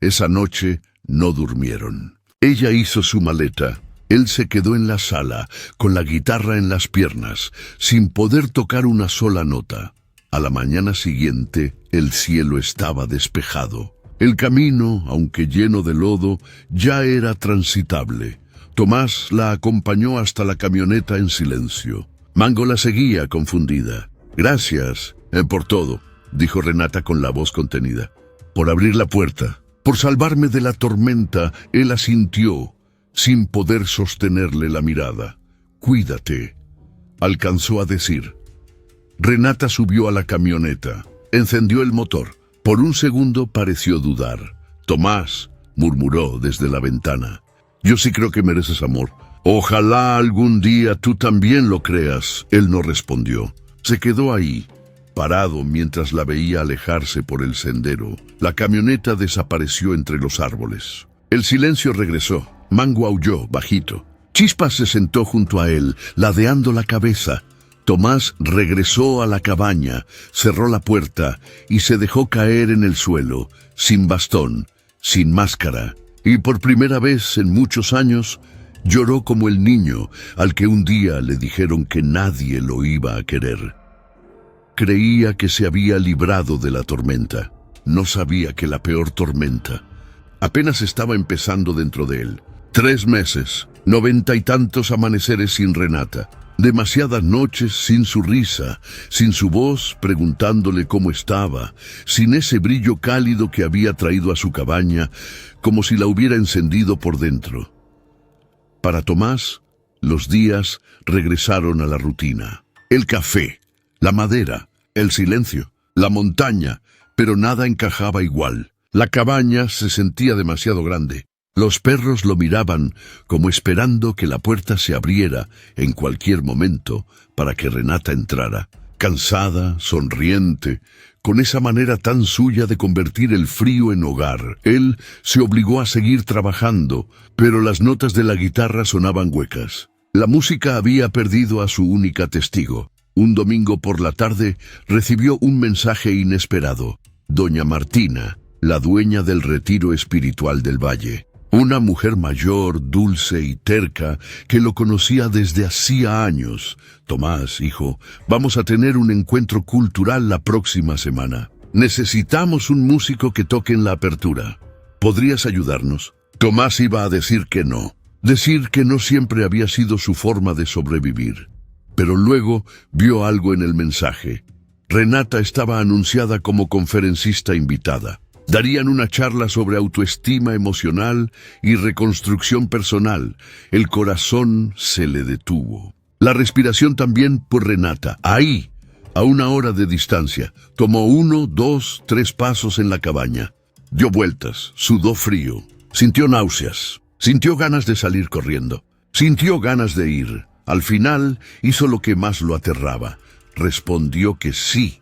[SPEAKER 1] Esa noche no durmieron. Ella hizo su maleta. Él se quedó en la sala, con la guitarra en las piernas, sin poder tocar una sola nota. A la mañana siguiente, el cielo estaba despejado. El camino, aunque lleno de lodo, ya era transitable. Tomás la acompañó hasta la camioneta en silencio. Mango la seguía, confundida. Gracias, por todo, dijo Renata con la voz contenida. Por abrir la puerta. Por salvarme de la tormenta, él asintió, sin poder sostenerle la mirada. Cuídate, alcanzó a decir. Renata subió a la camioneta, encendió el motor. Por un segundo pareció dudar. Tomás, murmuró desde la ventana. Yo sí creo que mereces amor. Ojalá algún día tú también lo creas. Él no respondió. Se quedó ahí, parado mientras la veía alejarse por el sendero. La camioneta desapareció entre los árboles. El silencio regresó. Mango aulló, bajito. Chispas se sentó junto a él, ladeando la cabeza. Tomás regresó a la cabaña, cerró la puerta y se dejó caer en el suelo, sin bastón, sin máscara. Y por primera vez en muchos años, lloró como el niño al que un día le dijeron que nadie lo iba a querer. Creía que se había librado de la tormenta. No sabía que la peor tormenta apenas estaba empezando dentro de él. 3 meses, 90 y tantos amaneceres sin Renata, demasiadas noches sin su risa, sin su voz preguntándole cómo estaba, sin ese brillo cálido que había traído a su cabaña, como si la hubiera encendido por dentro. Para Tomás, los días regresaron a la rutina. El café, la madera, el silencio, la montaña, pero nada encajaba igual. La cabaña se sentía demasiado grande. Los perros lo miraban como esperando que la puerta se abriera en cualquier momento para que Renata entrara, cansada, sonriente, con esa manera tan suya de convertir el frío en hogar. Él se obligó a seguir trabajando, pero las notas de la guitarra sonaban huecas. La música había perdido a su única testigo. Un domingo por la tarde recibió un mensaje inesperado. Doña Martina, la dueña del retiro espiritual del valle. Una mujer mayor, dulce y terca, que lo conocía desde hacía años. Tomás, hijo, vamos a tener un encuentro cultural la próxima semana. Necesitamos un músico que toque en la apertura. ¿Podrías ayudarnos? Tomás iba a decir que no. Decir que no siempre había sido su forma de sobrevivir. Pero luego vio algo en el mensaje. Renata estaba anunciada como conferencista invitada. Darían una charla sobre autoestima emocional y reconstrucción personal. El corazón se le detuvo. La respiración también por Renata. Ahí, a 1 hora de distancia, tomó 1, 2, 3 pasos en la cabaña. Dio vueltas, sudó frío, sintió náuseas, sintió ganas de salir corriendo, sintió ganas de ir. Al final hizo lo que más lo aterraba. Respondió que sí.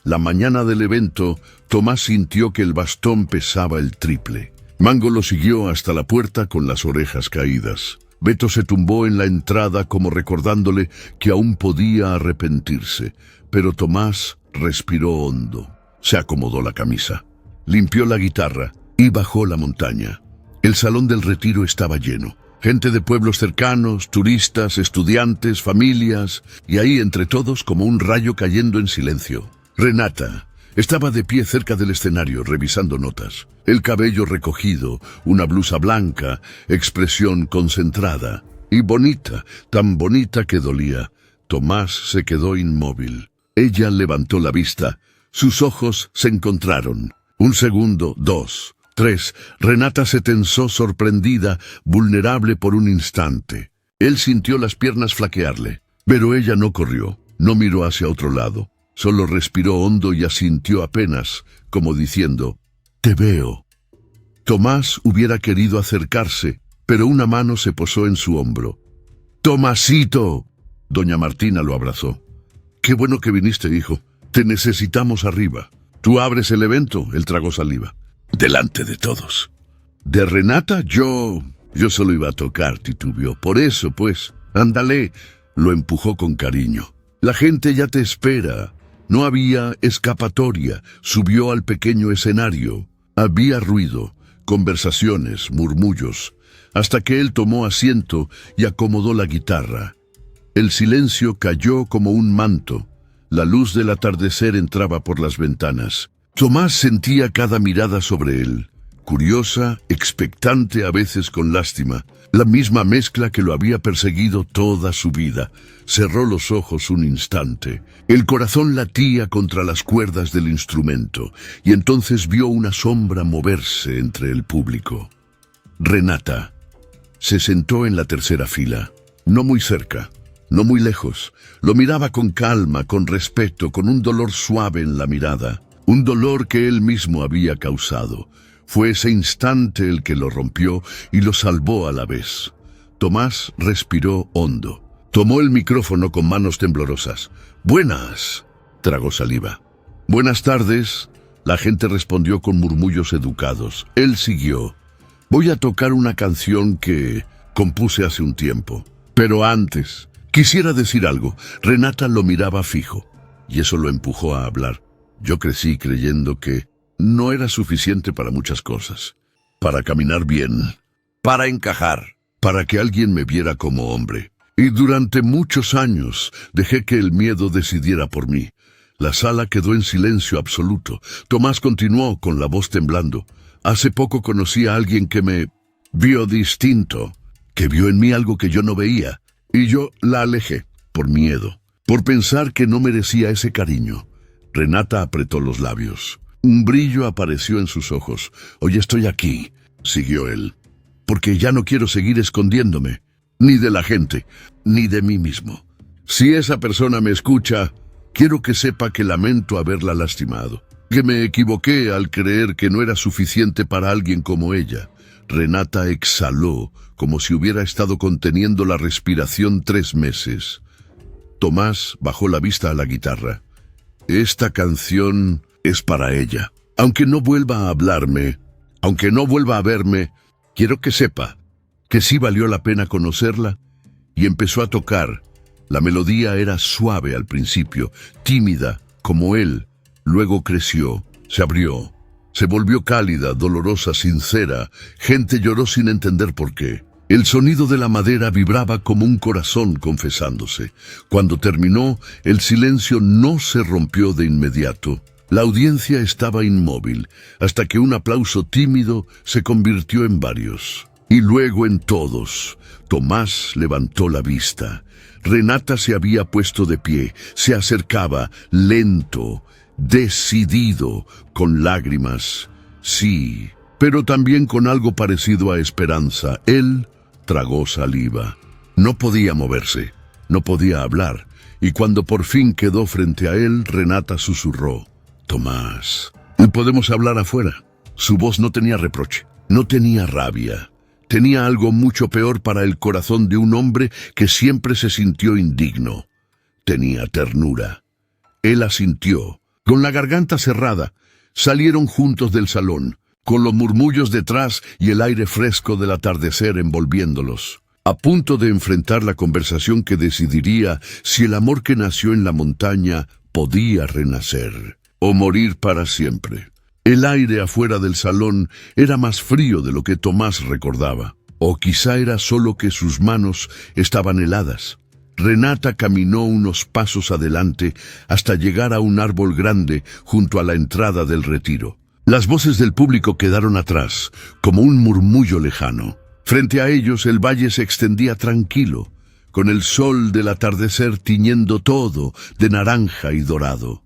[SPEAKER 1] La mañana del evento, Tomás sintió que el bastón pesaba el triple. Mango lo siguió hasta la puerta con las orejas caídas. Beto se tumbó en la entrada como recordándole que aún podía arrepentirse, pero Tomás respiró hondo. Se acomodó la camisa, limpió la guitarra y bajó la montaña. El salón del retiro estaba lleno. Gente de pueblos cercanos, turistas, estudiantes, familias, y ahí entre todos como un rayo cayendo en silencio. Renata estaba de pie cerca del escenario revisando notas. El cabello recogido, una blusa blanca, expresión concentrada y bonita, tan bonita que dolía. Tomás se quedó inmóvil. Ella levantó la vista. Sus ojos se encontraron. 1 segundo, 2, 3. Renata se tensó sorprendida, vulnerable por un instante. Él sintió las piernas flaquearle, pero ella no corrió, no miró hacia otro lado. Solo respiró hondo y asintió apenas, como diciendo, «Te veo». Tomás hubiera querido acercarse, pero una mano se posó en su hombro. «¡Tomasito!». Doña Martina lo abrazó. «Qué bueno que viniste, hijo. Te necesitamos arriba». «Tú abres el evento», él tragó saliva. «Delante de todos». «¿De Renata? Yo solo iba a tocar», titubeó. «Por eso, pues. Ándale». Lo empujó con cariño. «La gente ya te espera». No había escapatoria. Subió al pequeño escenario. Había ruido, conversaciones, murmullos, hasta que él tomó asiento y acomodó la guitarra. El silencio cayó como un manto. La luz del atardecer entraba por las ventanas. Tomás sentía cada mirada sobre él, curiosa, expectante, a veces con lástima, la misma mezcla que lo había perseguido toda su vida. Cerró los ojos un instante. El corazón latía contra las cuerdas del instrumento, y entonces vio una sombra moverse entre el público. Renata se sentó en la tercera fila, no muy cerca, no muy lejos. Lo miraba con calma, con respeto, con un dolor suave en la mirada, un dolor que él mismo había causado. Fue ese instante el que lo rompió y lo salvó a la vez. Tomás respiró hondo. Tomó el micrófono con manos temblorosas. «Buenas», tragó saliva. «Buenas tardes», la gente respondió con murmullos educados. Él siguió. «Voy a tocar una canción que compuse hace un tiempo. Pero antes, quisiera decir algo. Renata lo miraba fijo, y eso lo empujó a hablar. Yo crecí creyendo que no era suficiente para muchas cosas. Para caminar bien, para encajar, para que alguien me viera como hombre. Y durante muchos años dejé que el miedo decidiera por mí. La sala quedó en silencio absoluto. Tomás continuó con la voz temblando. Hace poco conocí a alguien que me vio distinto, que vio en mí algo que yo no veía, y yo la alejé, por miedo, por pensar que no merecía ese cariño. Renata apretó los labios. Un brillo apareció en sus ojos. «Hoy estoy aquí», siguió él, «porque ya no quiero seguir escondiéndome, ni de la gente, ni de mí mismo. Si esa persona me escucha, quiero que sepa que lamento haberla lastimado, que me equivoqué al creer que no era suficiente para alguien como ella». Renata exhaló como si hubiera estado conteniendo la respiración 3 meses. Tomás bajó la vista a la guitarra. «Esta canción es para ella. Aunque no vuelva a hablarme, aunque no vuelva a verme, quiero que sepa que sí valió la pena conocerla». Y empezó a tocar. La melodía era suave al principio, tímida, como él. Luego creció, se abrió, se volvió cálida, dolorosa, sincera. Gente lloró sin entender por qué. El sonido de la madera vibraba como un corazón confesándose. Cuando terminó, el silencio no se rompió de inmediato. La audiencia estaba inmóvil, hasta que un aplauso tímido se convirtió en varios. Y luego en todos. Tomás levantó la vista. Renata se había puesto de pie, se acercaba, lento, decidido, con lágrimas. Sí, pero también con algo parecido a esperanza. Él tragó saliva. No podía moverse, no podía hablar, y cuando por fin quedó frente a él, Renata susurró: «Tomás, podemos hablar afuera». Su voz no tenía reproche, no tenía rabia. Tenía algo mucho peor para el corazón de un hombre que siempre se sintió indigno. Tenía ternura. Él asintió. Con la garganta cerrada, salieron juntos del salón, con los murmullos detrás y el aire fresco del atardecer envolviéndolos, a punto de enfrentar la conversación que decidiría si el amor que nació en la montaña podía renacer o morir para siempre. El aire afuera del salón era más frío de lo que Tomás recordaba, o quizá era solo que sus manos estaban heladas. Renata caminó unos pasos adelante hasta llegar a un árbol grande junto a la entrada del retiro. Las voces del público quedaron atrás, como un murmullo lejano. Frente a ellos el valle se extendía tranquilo, con el sol del atardecer tiñendo todo de naranja y dorado.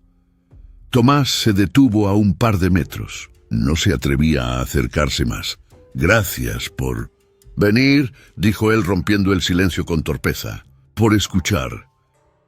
[SPEAKER 1] Tomás se detuvo a un par de metros. No se atrevía a acercarse más. «Gracias por venir», dijo él rompiendo el silencio con torpeza. «Por escuchar».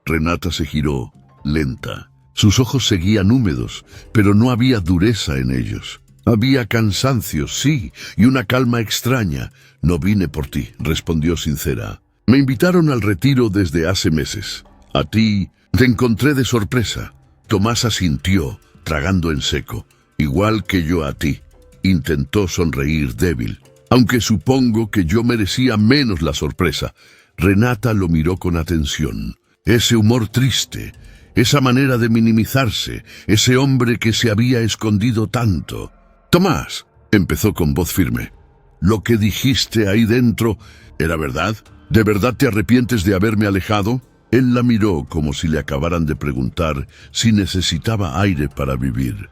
[SPEAKER 1] Renata se giró, lenta. Sus ojos seguían húmedos, pero no había dureza en ellos. Había cansancio, sí, y una calma extraña. «No vine por ti», respondió sincera. «Me invitaron al retiro desde hace meses. A ti te encontré de sorpresa». Tomás asintió, tragando en seco. «Igual que yo a ti». Intentó sonreír débil. «Aunque supongo que yo merecía menos la sorpresa». Renata lo miró con atención. Ese humor triste, esa manera de minimizarse, ese hombre que se había escondido tanto. «Tomás», empezó con voz firme, «¿lo que dijiste ahí dentro era verdad? ¿De verdad te arrepientes de haberme alejado?» Él la miró como si le acabaran de preguntar si necesitaba aire para vivir.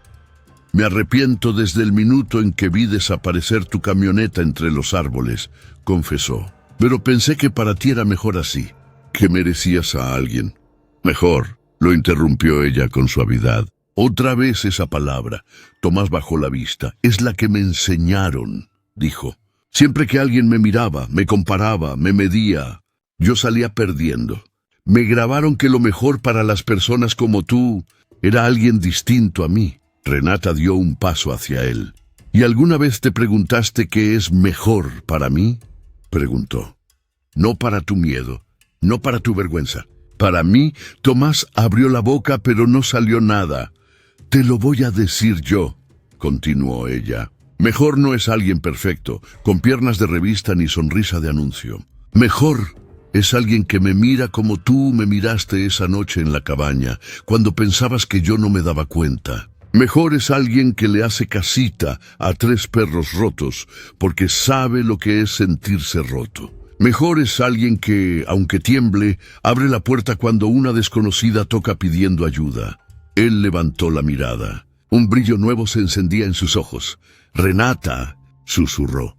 [SPEAKER 1] «Me arrepiento desde el minuto en que vi desaparecer tu camioneta entre los árboles», confesó. «Pero pensé que para ti era mejor así, que merecías a alguien». «Mejor», lo interrumpió ella con suavidad. Otra vez esa palabra. Tomás bajó la vista. «Es la que me enseñaron», dijo. «Siempre que alguien me miraba, me comparaba, me medía, yo salía perdiendo. Me grabaron que lo mejor para las personas como tú era alguien distinto a mí». Renata dio un paso hacia él. «¿Y alguna vez te preguntaste qué es mejor para mí?», preguntó. «No para tu miedo, no para tu vergüenza. Para mí». Tomás abrió la boca, pero no salió nada. «Te lo voy a decir yo», continuó ella. Mejor no es alguien perfecto, con piernas de revista ni sonrisa de anuncio. Mejor es alguien que me mira como tú me miraste esa noche en la cabaña, cuando pensabas que yo no me daba cuenta. Mejor es alguien que le hace casita a 3 perros rotos, porque sabe lo que es sentirse roto. Mejor es alguien que, aunque tiemble, abre la puerta cuando una desconocida toca pidiendo ayuda. Él levantó la mirada. Un brillo nuevo se encendía en sus ojos. «Renata», susurró.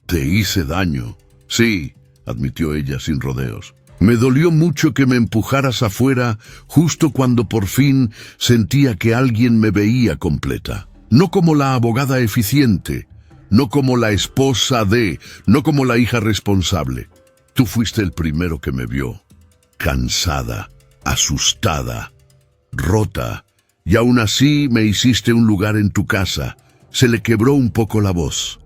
[SPEAKER 1] «Te hice daño». «Sí», admitió ella sin rodeos. «Me dolió mucho que me empujaras afuera justo cuando por fin sentía que alguien me veía completa. No como la abogada eficiente, no como la esposa de, no como la hija responsable. Tú fuiste el primero que me vio, cansada, asustada, rota, y aún así me hiciste un lugar en tu casa». Se le quebró un poco la voz.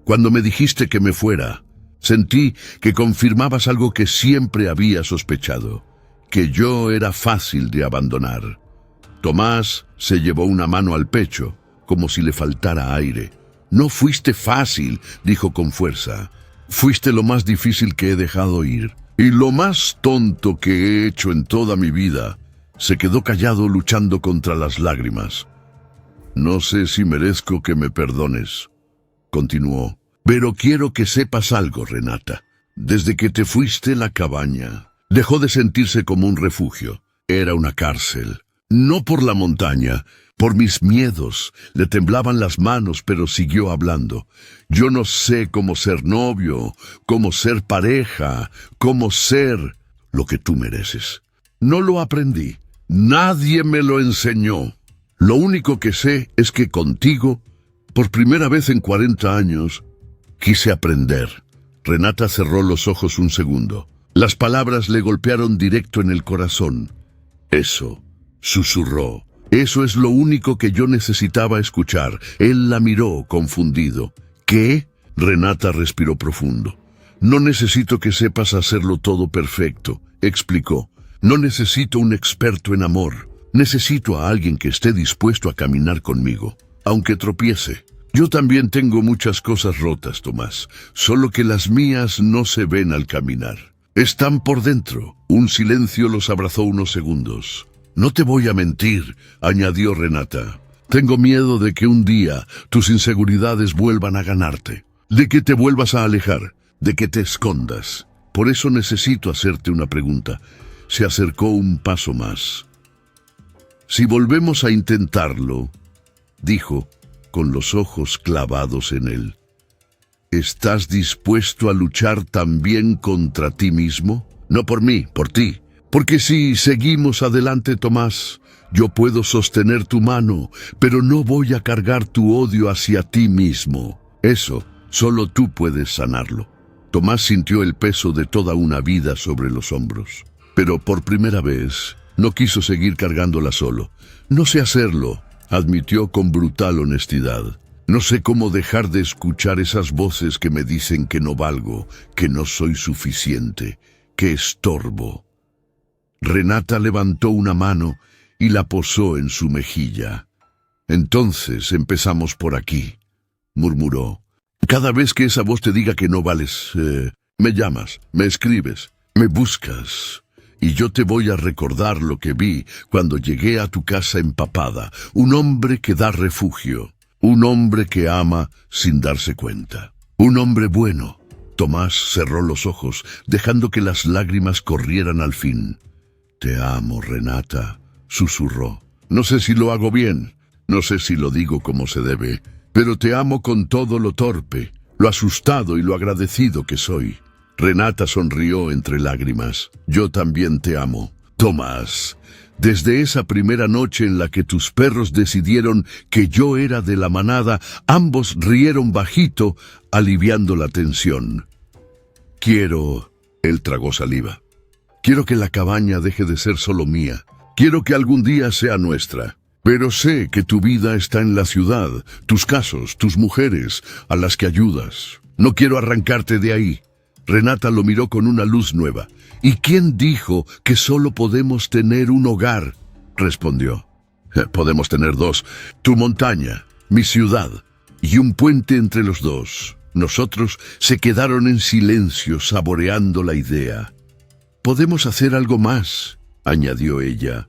[SPEAKER 1] «Cuando me dijiste que me fuera, sentí que confirmabas algo que siempre había sospechado, que yo era fácil de abandonar». Tomás se llevó una mano al pecho, como si le faltara aire. «No fuiste fácil», dijo con fuerza. «Fuiste lo más difícil que he dejado ir, y lo más tonto que he hecho en toda mi vida». Se quedó callado luchando contra las lágrimas. «No sé si merezco que me perdones», continuó, «pero quiero que sepas algo, Renata. Desde que te fuiste, la cabaña dejó de sentirse como un refugio. Era una cárcel. No por la montaña, por mis miedos. Le temblaban las manos, pero siguió hablando. Yo no sé cómo ser novio, cómo ser pareja, cómo ser lo que tú mereces. No lo aprendí. Nadie me lo enseñó. Lo único que sé es que contigo, por primera vez en 40 años, quise aprender». Renata cerró los ojos un segundo. Las palabras le golpearon directo en el corazón. «Eso», susurró, «eso es lo único que yo necesitaba escuchar». Él la miró, confundido. «¿Qué?». Renata respiró profundo. «No necesito que sepas hacerlo todo perfecto», explicó. «No necesito un experto en amor. Necesito a alguien que esté dispuesto a caminar conmigo, aunque tropiece. Yo también tengo muchas cosas rotas, Tomás, solo que las mías no se ven al caminar. Están por dentro». Un silencio los abrazó unos segundos. «No te voy a mentir», añadió Renata. «Tengo miedo de que un día tus inseguridades vuelvan a ganarte, de que te vuelvas a alejar, de que te escondas. Por eso necesito hacerte una pregunta». Se acercó un paso más. «Si volvemos a intentarlo», dijo, con los ojos clavados en él, «¿estás dispuesto a luchar también contra ti mismo? No por mí, por ti. Porque si seguimos adelante, Tomás, yo puedo sostener tu mano, pero no voy a cargar tu odio hacia ti mismo. Eso, solo tú puedes sanarlo». Tomás sintió el peso de toda una vida sobre los hombros. Pero por primera vez no quiso seguir cargándola solo. «No sé hacerlo», admitió con brutal honestidad. «No sé cómo dejar de escuchar esas voces que me dicen que no valgo, que no soy suficiente, que estorbo». Renata levantó una mano y la posó en su mejilla. «Entonces empezamos por aquí», murmuró. «Cada vez que esa voz te diga que no vales, me llamas, me escribes, me buscas. Y yo te voy a recordar lo que vi cuando llegué a tu casa empapada. Un hombre que da refugio. Un hombre que ama sin darse cuenta. Un hombre bueno». Tomás cerró los ojos, dejando que las lágrimas corrieran al fin. «Te amo, Renata», susurró. «No sé si lo hago bien, no sé si lo digo como se debe, pero te amo con todo lo torpe, lo asustado y lo agradecido que soy». Renata sonrió entre lágrimas. «Yo también te amo, Tomás. Desde esa primera noche en la que tus perros decidieron que yo era de la manada, ambos rieron bajito, aliviando la tensión. Quiero...» Él tragó saliva. «Quiero que la cabaña deje de ser solo mía. Quiero que algún día sea nuestra. Pero sé que tu vida está en la ciudad, tus casos, tus mujeres, a las que ayudas. No quiero arrancarte de ahí». Renata lo miró con una luz nueva. «¿Y quién dijo que solo podemos tener un hogar?», respondió. «Podemos tener dos. Tu montaña, mi ciudad, y un puente entre los dos. Nosotros se quedaron en silencio saboreando la idea. «Podemos hacer algo más», añadió ella.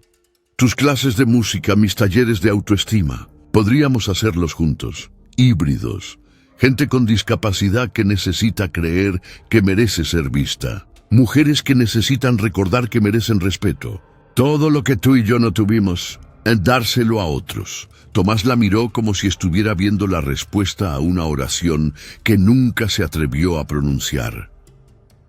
[SPEAKER 1] «Tus clases de música, mis talleres de autoestima. Podríamos hacerlos juntos. Híbridos. Gente con discapacidad que necesita creer que merece ser vista. Mujeres que necesitan recordar que merecen respeto. Todo lo que tú y yo no tuvimos, dárselo a otros». Tomás la miró como si estuviera viendo la respuesta a una oración que nunca se atrevió a pronunciar.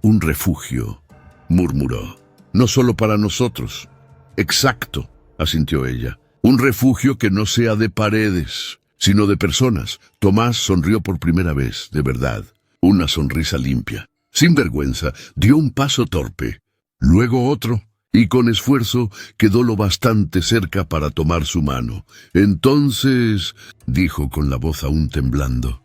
[SPEAKER 1] «Un refugio», murmuró. «No solo para nosotros». «Exacto», asintió ella. «Un refugio que no sea de paredes, sino de personas». Tomás sonrió por primera vez, de verdad. Una sonrisa limpia. Sin vergüenza, dio un paso torpe, luego otro, y con esfuerzo quedó lo bastante cerca para tomar su mano. «Entonces», dijo con la voz aún temblando,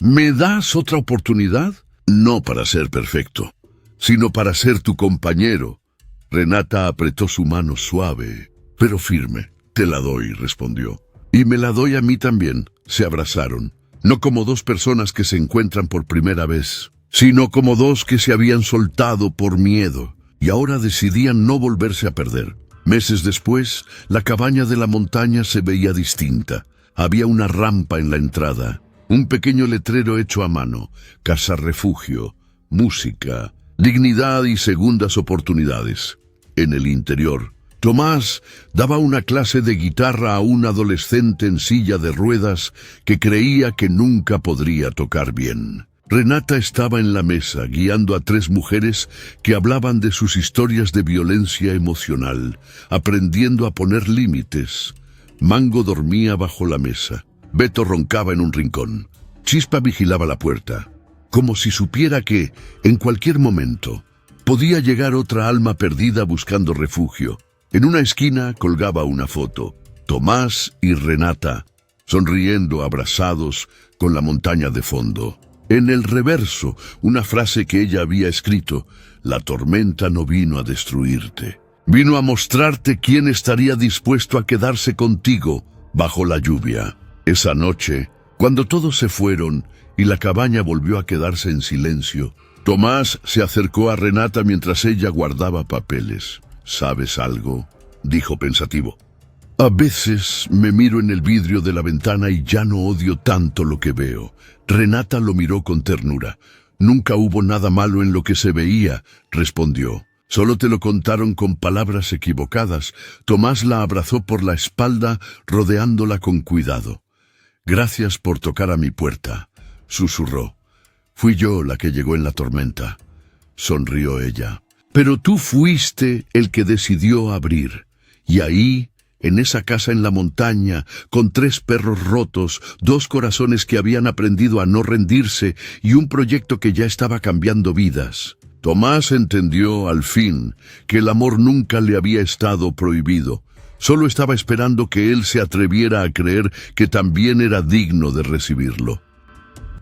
[SPEAKER 1] «¿me das otra oportunidad? No para ser perfecto, sino para ser tu compañero». Renata apretó su mano suave, pero firme. «Te la doy», respondió. «Y me la doy a mí también». Se abrazaron, no como dos personas que se encuentran por primera vez, sino como dos que se habían soltado por miedo y ahora decidían no volverse a perder. Meses después, la cabaña de la montaña se veía distinta. Había una rampa en la entrada, un pequeño letrero hecho a mano: «Casa Refugio, música, dignidad y segundas oportunidades». En el interior, Tomás daba una clase de guitarra a un adolescente en silla de ruedas que creía que nunca podría tocar bien. Renata estaba en la mesa, guiando a 3 mujeres que hablaban de sus historias de violencia emocional, aprendiendo a poner límites. Mango dormía bajo la mesa. Beto roncaba en un rincón. Chispa vigilaba la puerta, como si supiera que, en cualquier momento, podía llegar otra alma perdida buscando refugio. En una esquina colgaba una foto: Tomás y Renata, sonriendo, abrazados, con la montaña de fondo. En el reverso, una frase que ella había escrito: «La tormenta no vino a destruirte, vino a mostrarte quién estaría dispuesto a quedarse contigo bajo la lluvia». Esa noche, cuando todos se fueron y la cabaña volvió a quedarse en silencio, Tomás se acercó a Renata mientras ella guardaba papeles. «¿Sabes algo?», dijo pensativo. «A veces me miro en el vidrio de la ventana y ya no odio tanto lo que veo». Renata lo miró con ternura. «Nunca hubo nada malo en lo que se veía», respondió. «Solo te lo contaron con palabras equivocadas». Tomás la abrazó por la espalda, rodeándola con cuidado. «Gracias por tocar a mi puerta», susurró. «Fui yo la que llegó en la tormenta», sonrió ella. «Pero tú fuiste el que decidió abrir. Y ahí, en esa casa en la montaña, con 3 perros rotos, 2 corazones que habían aprendido a no rendirse y un proyecto que ya estaba cambiando vidas». Tomás entendió al fin que el amor nunca le había estado prohibido. Solo estaba esperando que él se atreviera a creer que también era digno de recibirlo.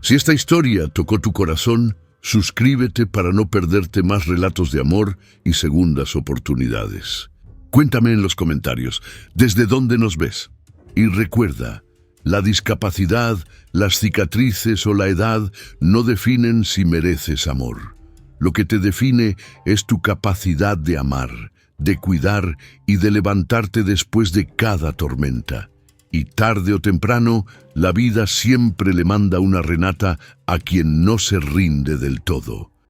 [SPEAKER 1] Si esta historia tocó tu corazón, suscríbete para no perderte más relatos de amor y segundas oportunidades. Cuéntame en los comentarios desde dónde nos ves. Y recuerda, la discapacidad, las cicatrices o la edad no definen si mereces amor. Lo que te define es tu capacidad de amar, de cuidar y de levantarte después de cada tormenta. Y tarde o temprano, la vida siempre le manda una Renata a quien no se rinde del todo.